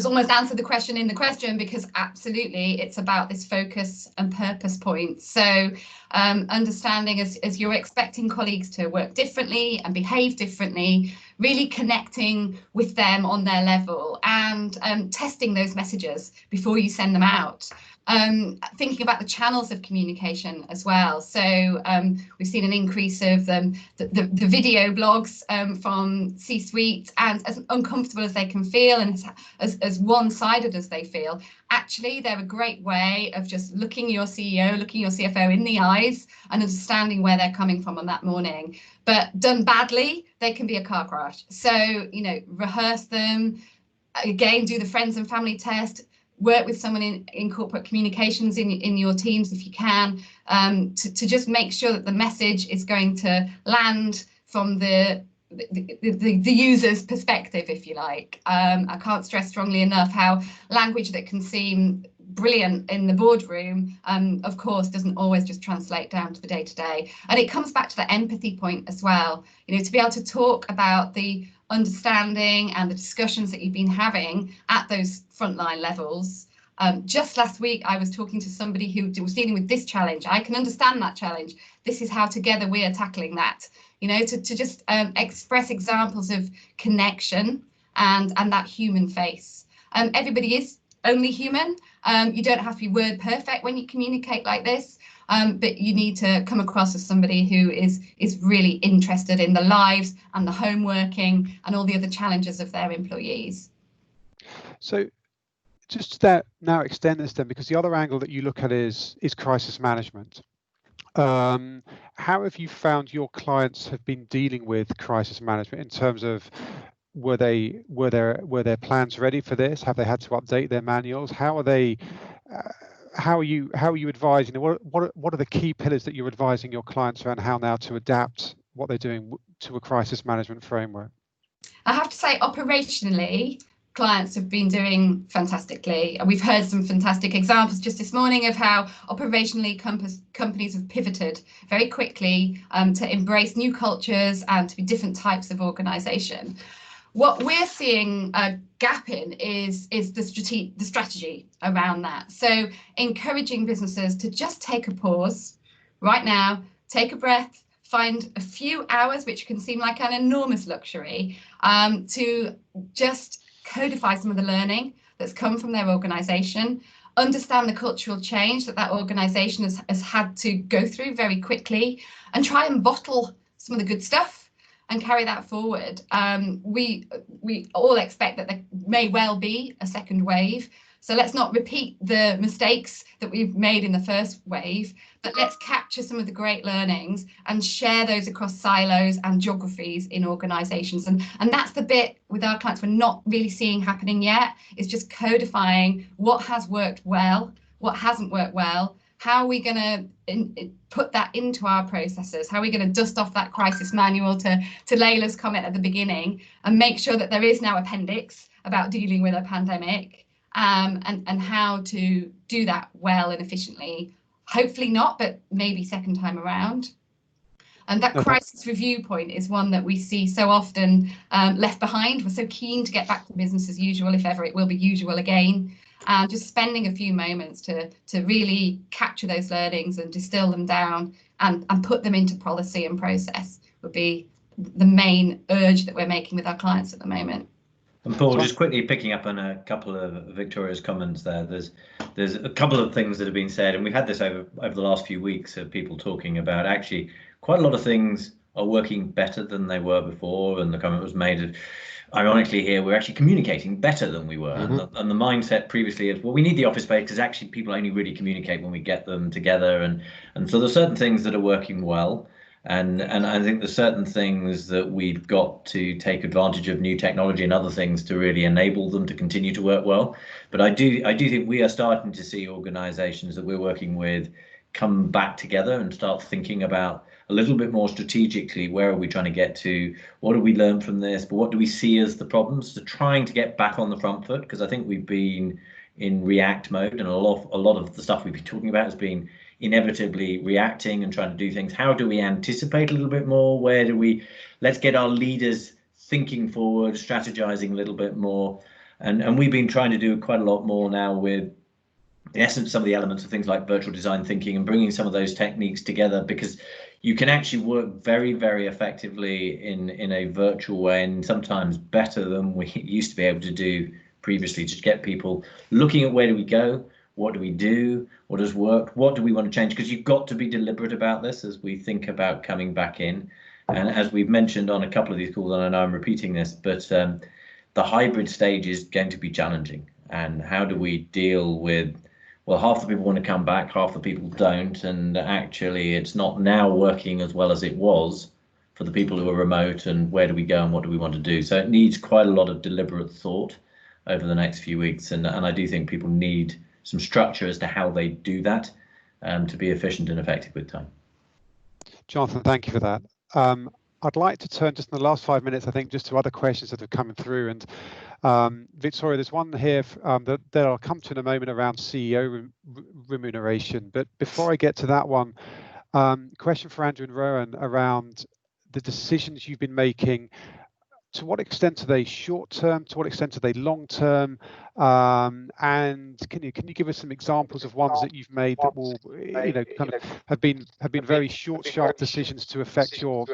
almost answered the question in the question, because absolutely it's about this focus and purpose point. So understanding as you're expecting colleagues to work differently and behave differently, really connecting with them on their level and testing those messages before you send them out. Thinking about the channels of communication as well. So we've seen an increase of the video blogs from C-suite, and as uncomfortable as they can feel and as one-sided as they feel, actually they're a great way of just looking your CEO, looking your CFO in the eyes and understanding where they're coming from on that morning. But done badly, they can be a car crash. So, rehearse them, again, do the friends and family test, work with someone in corporate communications in your teams if you can, to just make sure that the message is going to land from the user's perspective, if you like. I can't stress strongly enough how language that can seem brilliant in the boardroom, of course, doesn't always just translate down to the day-to-day. And it comes back to the empathy point as well, to be able to talk about the understanding and the discussions that you've been having at those frontline levels, Just last week, I was talking to somebody who was dealing with this challenge. I can understand that challenge. This is how together we are tackling that. You know, to just express examples of connection and that human face. Everybody is only human. You don't have to be word perfect when you communicate like this, but you need to come across as somebody who is really interested in the lives and the home working and all the other challenges of their employees. So just that now extend this then, because the other angle that you look at is crisis management. How have you found your clients have been dealing with crisis management in terms of were their plans ready for this? Have they had to update their manuals? How are they? How are you advising? What are the key pillars that you're advising your clients around how now to adapt what they're doing to a crisis management framework? I have to say, operationally, clients have been doing fantastically. We've heard some fantastic examples just this morning of how operationally companies have pivoted very quickly to embrace new cultures and to be different types of organisation. What we're seeing a gap in is the strategy around that. So encouraging businesses to just take a pause right now, take a breath, find a few hours, which can seem like an enormous luxury, to just codify some of the learning that's come from their organisation, understand the cultural change that organisation has had to go through very quickly, and try and bottle some of the good stuff and carry that forward. We all expect that there may well be a second wave, so let's not repeat the mistakes that we've made in the first wave, but let's capture some of the great learnings and share those across silos and geographies in organisations. And that's the bit with our clients we're not really seeing happening yet, is just codifying what has worked well, what hasn't worked well. How are we going to put that into our processes? How are we going to dust off that crisis manual, to Layla's comment at the beginning, and make sure that there is now appendix about dealing with a pandemic, and how to do that well and efficiently? Hopefully not, but maybe second time around. And that crisis review point is one that we see so often left behind. We're so keen to get back to business as usual, if ever it will be usual again. And just spending a few moments to really capture those learnings and distill them down and put them into policy and process would be the main urge that we're making with our clients at the moment. And Paul, just quickly picking up on a couple of Victoria's comments there. There's a couple of things that have been said, and we've had this over the last few weeks of people talking about actually quite a lot of things are working better than they were before, and the comment was made. Ironically, here we're actually communicating better than we were, and the mindset previously is, well, we need the office space because actually people only really communicate when we get them together, and so there's certain things that are working well, and I think there's certain things that we've got to take advantage of new technology and other things to really enable them to continue to work well. But I do think we are starting to see organisations that we're working with come back together and start thinking about a little bit more strategically, where are we trying to get to, what do we learn from this, but what do we see as the problems, to trying to get back on the front foot, because I think we've been in react mode, and a lot of the stuff we've been talking about has been inevitably reacting and trying to do things. How do we anticipate a little bit more? Let's get our leaders thinking forward, strategizing a little bit more, and we've been trying to do quite a lot more now with, in essence, some of the elements of things like virtual design thinking and bringing some of those techniques together, because you can actually work very, very effectively in a virtual way, and sometimes better than we used to be able to do previously, to get people looking at where do we go, what do we do, what has worked, what do we want to change, because you've got to be deliberate about this as we think about coming back in. And as we've mentioned on a couple of these calls, and I know I'm repeating this, but the hybrid stage is going to be challenging. And how do we deal with, well, half the people want to come back, half the people don't, and actually it's not now working as well as it was for the people who are remote, and where do we go and what do we want to do? So it needs quite a lot of deliberate thought over the next few weeks, and I do think people need some structure as to how they do that to be efficient and effective with time. Jonathan, thank you for that. I'd like to turn just in the last 5 minutes, I think, just to other questions that have come through. And Victoria, there's one here that I'll come to in a moment around CEO remuneration. But before I get to that one, question for Andrew and Rowan around the decisions you've been making to what extent are they short term? To what extent are they long term? And can you give us some examples of ones that you've made that will, kind of have been very short, sharp decisions to affect your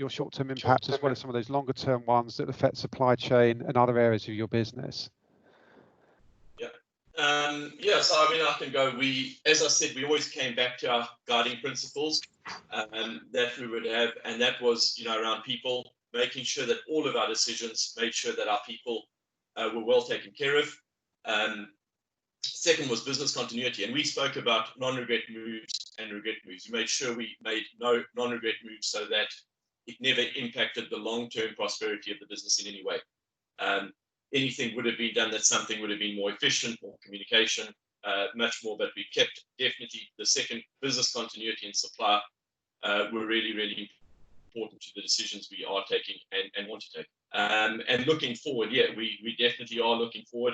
short term impacts, as well as some of those longer term ones that affect supply chain and other areas of your business? So I mean, I can go. As I said, we always came back to our guiding principles that we would have, and that was, around people, making sure that all of our decisions made sure that our people were well taken care of. Second was business continuity, and we spoke about non-regret moves and regret moves. We made sure we made no non-regret moves so that it never impacted the long-term prosperity of the business in any way. Anything would have been done that something would have been more efficient, more communication, much more, but we kept definitely the second, business continuity and supply were really, really important to the decisions we are taking and want to take. And looking forward, we definitely are looking forward,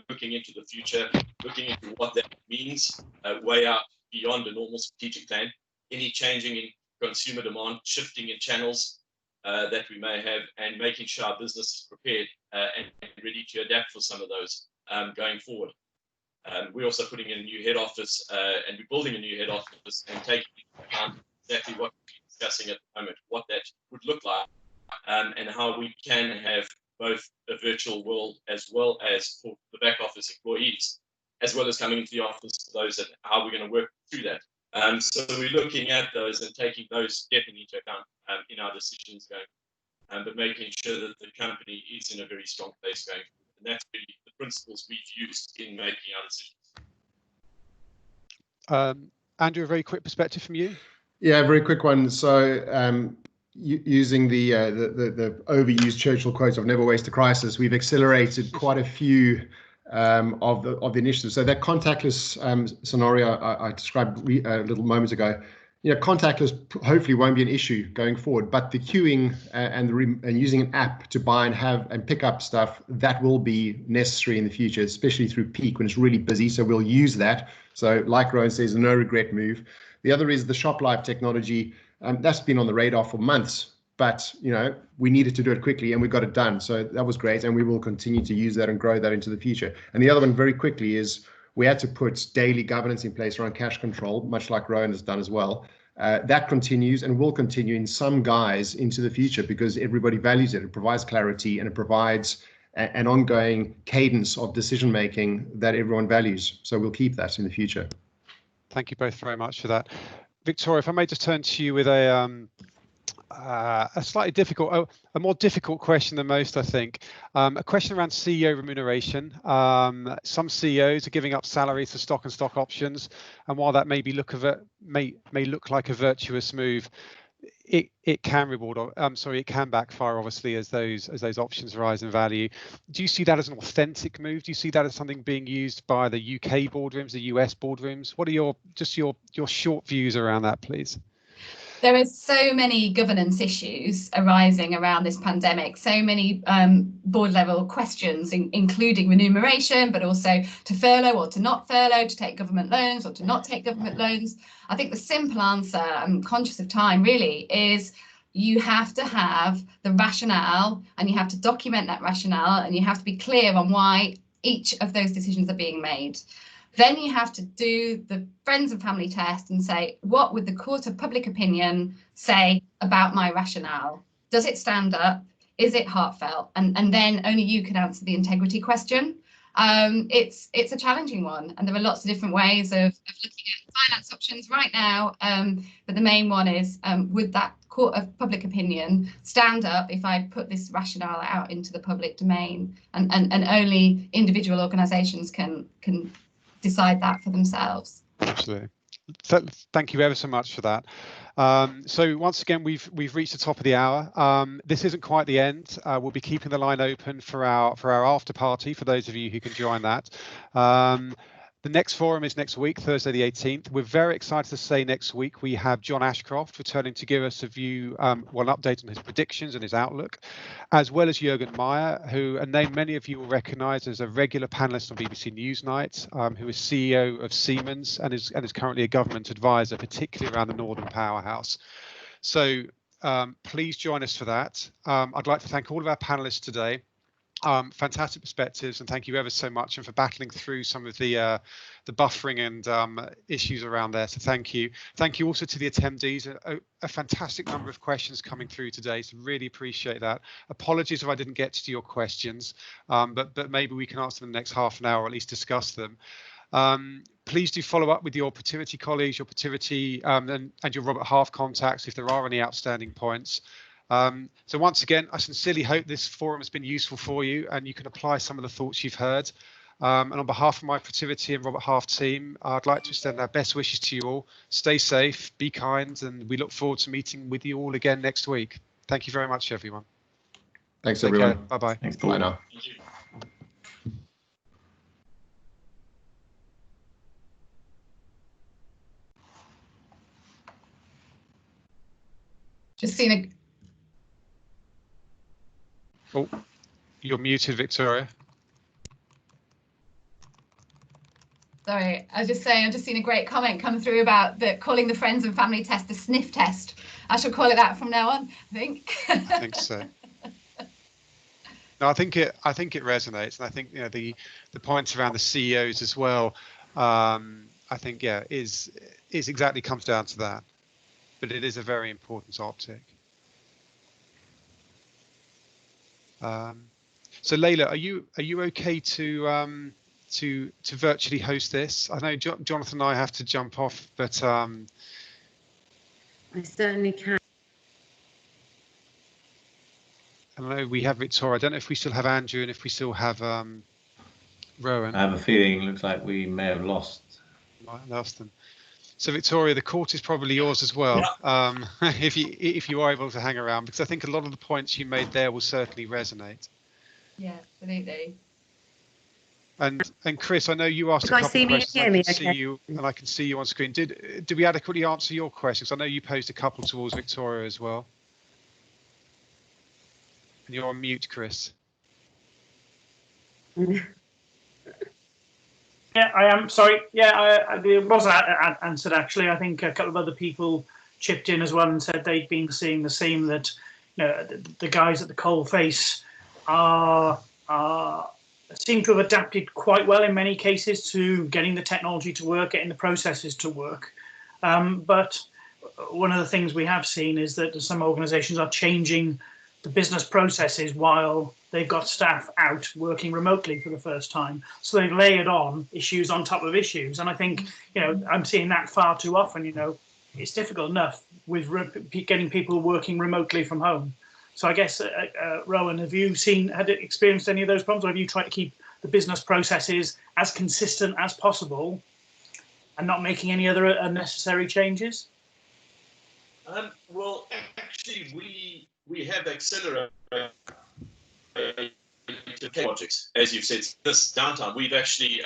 looking into the future, looking into what that means, way out beyond a normal strategic plan, any changing in consumer demand, shifting in channels that we may have, and making sure our business is prepared and ready to adapt for some of those going forward. We're also putting in a new head office and we're building a new head office and taking into account exactly what we're discussing at the moment, what that would look like, and how we can have both a virtual world as well as for the back office employees, as well as coming into the office for those, and how we're going to work through that. So we're looking at those and taking those definitely into account in our decisions going, but making sure that the company is in a very strong place going forward. And that's really the principles we've used in making our decisions. Andrew, a very quick perspective from you. Yeah, very quick one. So using the overused Churchill quote of "never waste a crisis," we've accelerated quite a few of the initiatives. So that contactless scenario I described a little moment ago, contactless hopefully won't be an issue going forward, but the queuing and using an app to buy and have and pick up stuff, that will be necessary in the future, especially through peak when it's really busy. So we'll use that. So like Rowan says, a no regret move. The other is the ShopLive technology. That's been on the radar for months, but we needed to do it quickly and we got it done. So that was great, and we will continue to use that and grow that into the future. And the other one very quickly is we had to put daily governance in place around cash control, much like Rowan has done as well. That continues and will continue in some guise into the future because everybody values it. It provides clarity and it provides an ongoing cadence of decision making that everyone values. So we'll keep that in the future. Thank you both very much for that. Victoria, if I may just turn to you with a slightly difficult, a more difficult question than most, I think. A question around CEO remuneration. Some CEOs are giving up salaries for stock and stock options, and while that may look like a virtuous move, it can it can backfire, obviously, as those options rise in value. Do you see that as an authentic move? Do you see that as something being used by the UK boardrooms, the US boardrooms? What are your short views around that, please? There are so many governance issues arising around this pandemic, so many board level questions, including remuneration, but also to furlough or to not furlough, to take government loans or to not take government loans. I think the simple answer, I'm conscious of time really, is you have to have the rationale and you have to document that rationale and you have to be clear on why each of those decisions are being made. Then you have to do the friends and family test and say, what would the court of public opinion say about my rationale? Does it stand up? Is it heartfelt? And then only you can answer the integrity question. It's a challenging one, and there are lots of different ways of looking at finance options right now. But the main one is, would that court of public opinion stand up if I put this rationale out into the public domain? And only individual organisations can decide that for themselves. Absolutely. Thank you ever so much for that. So once again, we've reached the top of the hour. This isn't quite the end. We'll be keeping the line open for our after party for those of you who can join that. The next forum is next week, Thursday the 18th. We're very excited to say next week we have John Ashcroft returning to give us a view, an update on his predictions and his outlook, as well as Jürgen Meyer, who a name many of you will recognise as a regular panellist on BBC Newsnight, who is CEO of Siemens and is currently a government advisor, particularly around the Northern Powerhouse. So please join us for that. I'd like to thank all of our panelists today. Fantastic perspectives, and thank you ever so much, and for battling through some of the buffering and issues around there. So thank you. Thank you also to the attendees. A fantastic number of questions coming through today, so really appreciate that. Apologies if I didn't get to your questions, but maybe we can answer them in the next half an hour, or at least discuss them. Please do follow up with your Protiviti colleagues, your Protiviti and your Robert Half contacts if there are any outstanding points. So once again, I sincerely hope this forum has been useful for you and you can apply some of the thoughts you've heard. And on behalf of my Protiviti and Robert Half team, I'd like to extend our best wishes to you all. Stay safe, be kind, and we look forward to meeting with you all again next week. Thank you very much, everyone. Thanks, everyone. Bye-bye. Thanks, Paul. Bye now. Thank you. Just seen a. Oh, you're muted, Victoria. Sorry, I was just saying, I've just seen a great comment come through about calling the friends and family test the sniff test. I shall call it that from now on, I think. I think so. No, I think it resonates, and I think the points around the CEOs as well. I think is exactly comes down to that, but it is a very important optic. So Layla, are you okay to virtually host this? I know Jonathan and I have to jump off, but I certainly can. I know we have Victoria. I don't know if we still have Andrew and if we still have Rowan. I have a feeling it looks like we may have lost. Might have lost them. So Victoria, the court is probably yours as well. Yeah. If you are able to hang around, because I think a lot of the points you made there will certainly resonate. Yeah, absolutely. And Chris, I know you asked a couple of questions. I can see you on screen. Did we adequately answer your questions? I know you posed a couple towards Victoria as well. And you're on mute, Chris. Yeah, I am. Sorry. Yeah, it was answered, actually. I think a couple of other people chipped in as well and said they'd been seeing the same, that the guys at the coalface seem to have adapted quite well in many cases to getting the technology to work, getting the processes to work. But one of the things we have seen is that some organisations are changing the business processes while they've got staff out working remotely for the first time. So they've layered on issues on top of issues. And I think, I'm seeing that far too often. It's difficult enough with getting people working remotely from home. So I guess, Rowan, have you experienced any of those problems, or have you tried to keep the business processes as consistent as possible and not making any other unnecessary changes? Well, actually, we have accelerated projects, as you've said. This downtime, we've actually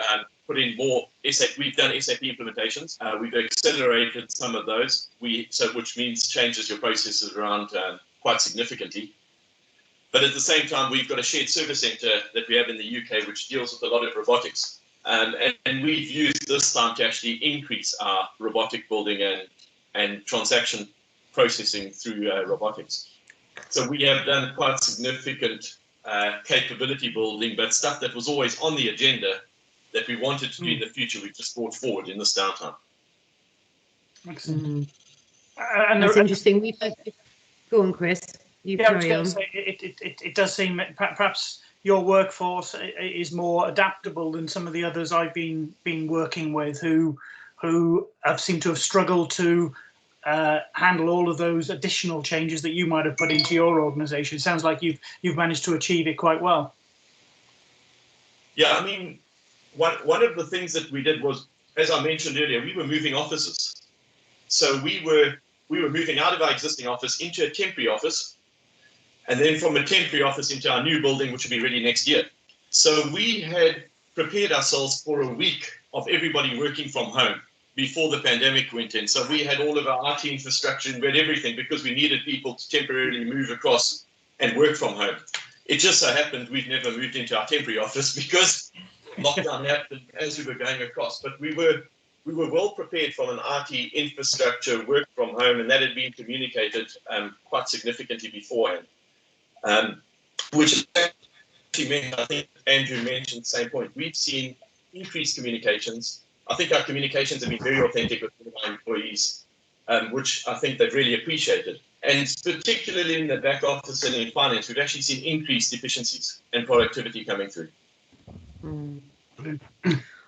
put in more SAP. We've done SAP implementations. We've accelerated some of those. Which means changes your processes around quite significantly. But at the same time, we've got a shared service centre that we have in the UK, which deals with a lot of robotics. And we've used this time to actually increase our robotic building and transaction processing through robotics. So we have done quite significant capability building, but stuff that was always on the agenda that we wanted to do in the future, we just brought forward in this downtime. Excellent. That's interesting. Go on, Chris. I was going to say, it does seem perhaps your workforce is more adaptable than some of the others I've been working with, who have seemed to have struggled to handle all of those additional changes that you might have put into your organisation. It sounds like you've managed to achieve it quite well. Yeah, I mean, one of the things that we did was, as I mentioned earlier, we were moving offices. So we were moving out of our existing office into a temporary office, and then from a temporary office into our new building, which will be ready next year. So we had prepared ourselves for a week of everybody working from home before the pandemic went in. So we had all of our IT infrastructure and we had everything because we needed people to temporarily move across and work from home. It just so happened we've never moved into our temporary office because lockdown happened as we were going across. But we were we were well prepared from an IT infrastructure, work from home, and that had been communicated quite significantly beforehand, which actually meant, I think Andrew mentioned the same point, we've seen increased communications. I think our communications have been very authentic with our employees, which I think they've really appreciated. And particularly in the back office and in finance, we've actually seen increased efficiencies and productivity coming through.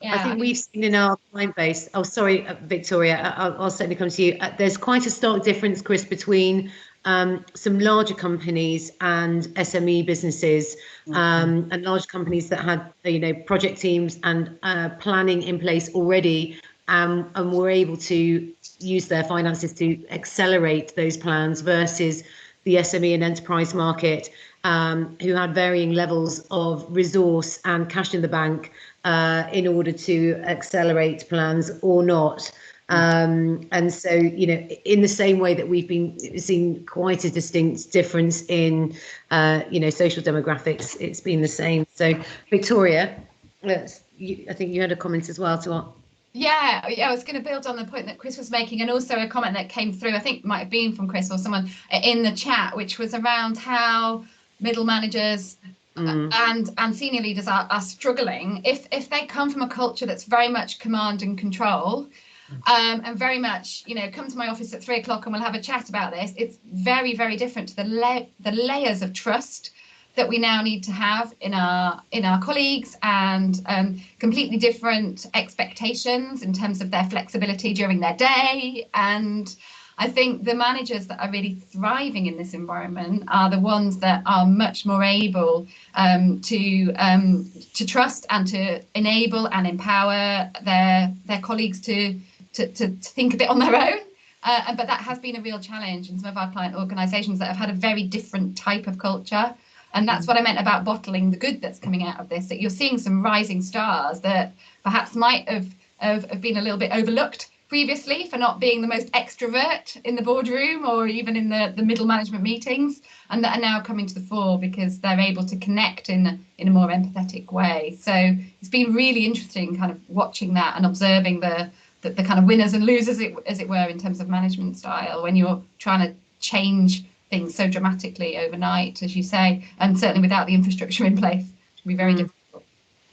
Yeah, I think we've seen in our client base, oh, sorry, Victoria, I'll certainly come to you. There's quite a stark difference, Chris, between some larger companies and SME businesses, and large companies that had, project teams and planning in place already, and were able to use their finances to accelerate those plans versus the SME and enterprise market, who had varying levels of resource and cash in the bank in order to accelerate plans or not. And so, in the same way that we've been seeing quite a distinct difference in, social demographics, it's been the same. So, Victoria, I think you had a comment as well to what? Yeah, I was going to build on the point that Chris was making, and also a comment that came through, I think it might have been from Chris or someone in the chat, which was around how middle managers and senior leaders are struggling if they come from a culture that's very much command and control, and very much, come to my office at 3 o'clock and we'll have a chat about this. It's very, very different to the layers of trust that we now need to have in our colleagues, and completely different expectations in terms of their flexibility during their day. And I think the managers that are really thriving in this environment are the ones that are much more able to trust and to enable and empower their colleagues to think a bit on their own. But that has been a real challenge in some of our client organisations that have had a very different type of culture. And that's what I meant about bottling the good that's coming out of this, that you're seeing some rising stars that perhaps might have been a little bit overlooked previously for not being the most extrovert in the boardroom or even in the middle management meetings, and that are now coming to the fore because they're able to connect in a more empathetic way. So it's been really interesting kind of watching that and observing the kind of winners and losers, as it were, in terms of management style when you're trying to change things so dramatically overnight, as you say, and certainly without the infrastructure in place, it can be very difficult.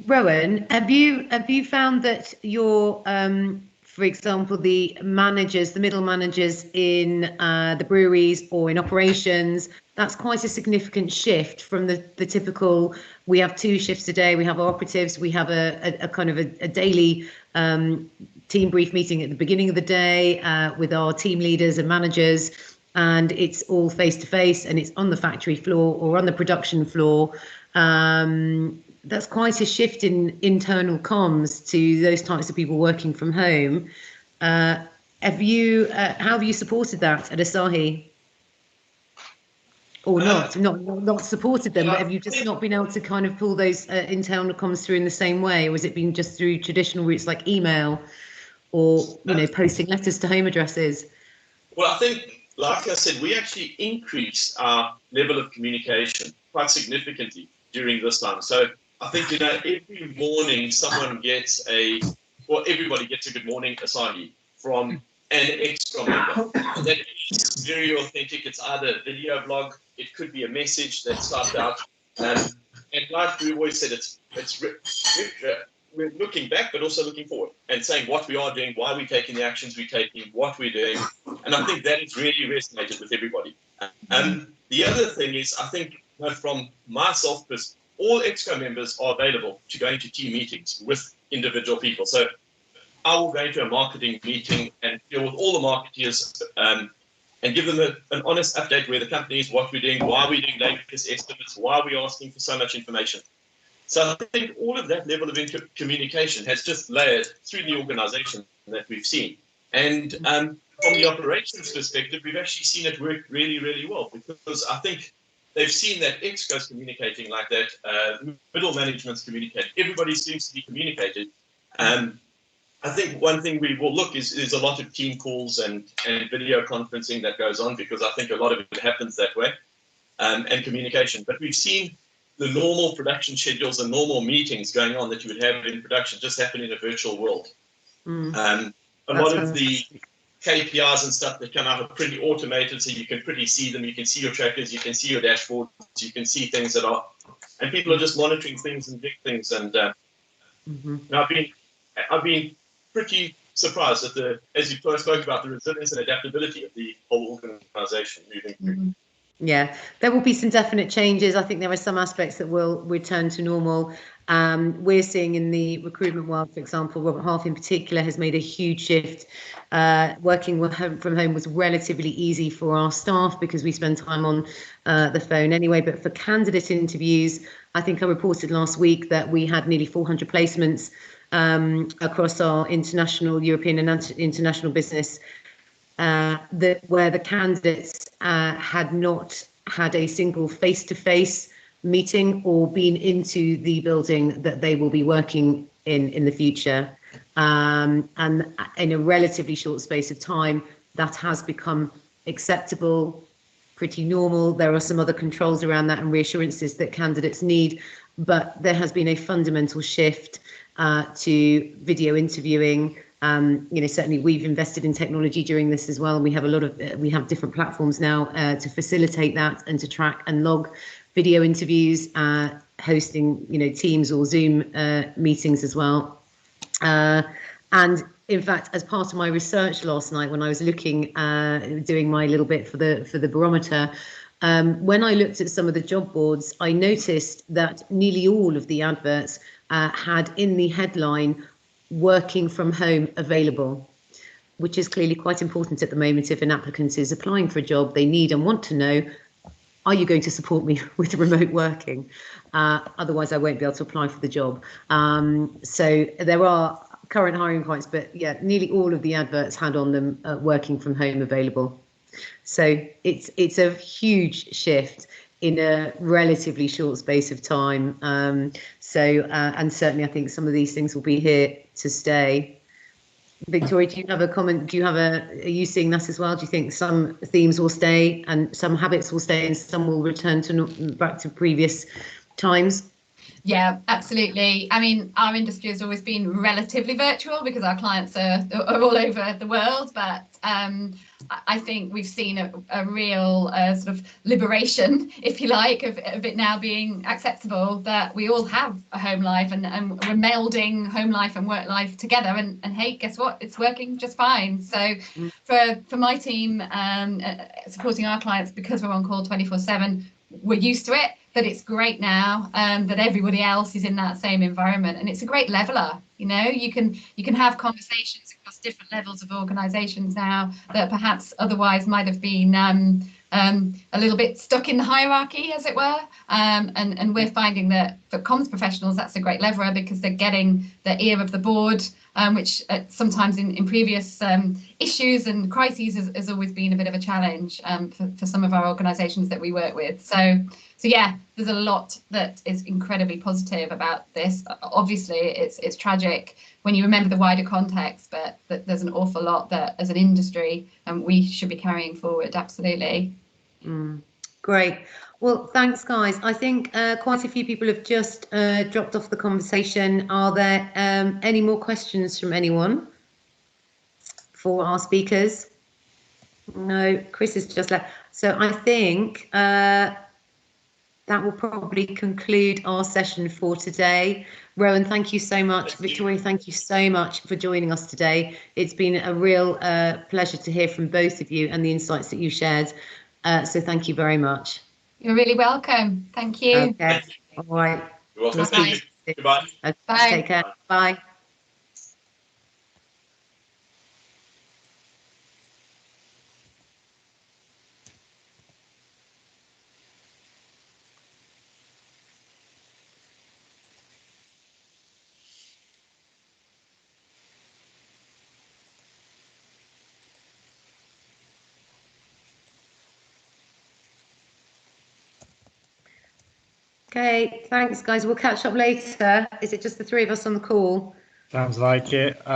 Rowan, have you found that your, for example, the middle managers in the breweries or in operations, that's quite a significant shift from the typical, we have 2 shifts a day, we have our operatives, we have a kind of a daily team brief meeting at the beginning of the day with our team leaders and managers, and it's all face-to-face and it's on the factory floor or on the production floor. That's quite a shift in internal comms to those types of people working from home. How have you supported that at Asahi? Or not supported them, but have you just not been able to kind of pull those internal comms through in the same way? Or has it been just through traditional routes like email or, posting letters to home addresses? Well, I think, like I said, we actually increased our level of communication quite significantly during this time. So I think, every morning everybody gets a good morning Asahi from an extra member. That is very authentic. It's either a video blog, it could be a message that's typed out. And like we always said, we're looking back, but also looking forward and saying what we are doing, why we're taking the actions we're taking, what we're doing. And I think that has really resonated with everybody. The other thing is, I think from myself, all ExCo members are available to go into team meetings with individual people. So I will go into a marketing meeting and deal with all the marketeers and give them an honest update where the company is, what we're doing, why we're doing latest estimates, why we're asking for so much information. So I think all of that level of communication has just layered through the organisation that we've seen. And from the operations perspective, we've actually seen it work really, really well, because I think they've seen that ExCo's communicating like that, middle management's communicating, everybody seems to be communicated. I think one thing we will look is a lot of team calls and video conferencing that goes on, because I think a lot of it happens that way, and communication. But we've seen the normal production schedules and normal meetings going on that you would have in production just happen in a virtual world. A lot of the KPIs and stuff that come out are pretty automated, so you can pretty see them. You can see your trackers, you can see your dashboards, you can see things that are, and people are just monitoring things and doing things. And I've been pretty surprised at as you first spoke about, the resilience and adaptability of the whole organisation moving through. Yeah, there will be some definite changes. I think there are some aspects that will return to normal. We're seeing in the recruitment world, for example, Robert Half in particular has made a huge shift. Working from home was relatively easy for our staff because we spend time on the phone anyway. But for candidate interviews, I think I reported last week that we had nearly 400 placements across our international, European and international business, where the candidates had not had a single face-to-face meeting or been into the building that they will be working in the future. And in a relatively short space of time, that has become acceptable, pretty normal. There are some other controls around that and reassurances that candidates need, but there has been a fundamental shift to video interviewing. Certainly we've invested in technology during this as well, and we have different platforms now to facilitate that and to track and log video interviews, hosting Teams or Zoom meetings as well. And in fact, as part of my research last night, when I was looking, doing my little bit for the barometer, when I looked at some of the job boards, I noticed that nearly all of the adverts had in the headline working from home available, which is clearly quite important at the moment. If an applicant is applying for a job, they need and want to know, are you going to support me with remote working? Otherwise, I won't be able to apply for the job. So there are current hiring requirements, but yeah, nearly all of the adverts had on them working from home available. So it's a huge shift in a relatively short space of time. And certainly I think some of these things will be here to stay. Victoria, do you have a comment? Are you seeing that as well? Do you think some themes will stay and some habits will stay and some will return back to previous times? Yeah, absolutely. I mean, our industry has always been relatively virtual because our clients are all over the world, but I think we've seen a real sort of liberation, if you like, of it now being acceptable that we all have a home life and we're melding home life and work life together. And hey, guess what? It's working just fine. So for my team, supporting our clients, because we're on call 24/7, we're used to it. But it's great now that everybody else is in that same environment, and it's a great leveler. You can have conversations across different levels of organisations now that perhaps otherwise might have been a little bit stuck in the hierarchy, as it were. And we're finding that for comms professionals, that's a great leveler because they're getting the ear of the board, which sometimes in previous issues and crises has always been a bit of a challenge for some of our organisations that we work with. So yeah, there's a lot that is incredibly positive about this. Obviously, it's tragic when you remember the wider context, but there's an awful lot that, as an industry, we should be carrying forward. Absolutely. Great. Well, thanks, guys. I think quite a few people have just dropped off the conversation. Are there any more questions from anyone for our speakers? No, Chris has just left. So I think that will probably conclude our session for today. Rowan, thank you so much. Victoria, thank you so much for joining us today. It's been a real pleasure to hear from both of you and the insights that you shared. So thank you very much. You're really welcome. Thank you. Okay. All right. You're welcome. Thank you. Goodbye. Okay. Bye. Take care. Bye. Okay, thanks, guys. We'll catch up later. Is it just the three of us on the call? Sounds like it.